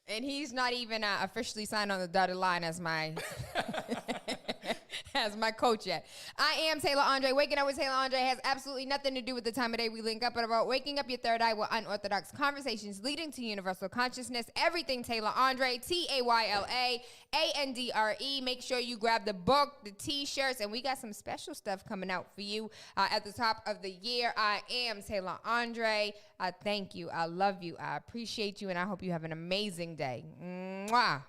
and he's not even officially signed on the dotted line as my as my coach yet. I am Tayla Andre. Waking up with Tayla Andre has absolutely nothing to do with the time of day we link up, but about waking up your third eye with unorthodox conversations leading to universal consciousness. Everything Tayla Andre, TaylaAndre. Make sure you grab the book, the t-shirts, and we got some special stuff coming out for you at the top of the year. I am Tayla Andre. I thank you. I love you. I appreciate you, and I hope you have an amazing day. Mwah.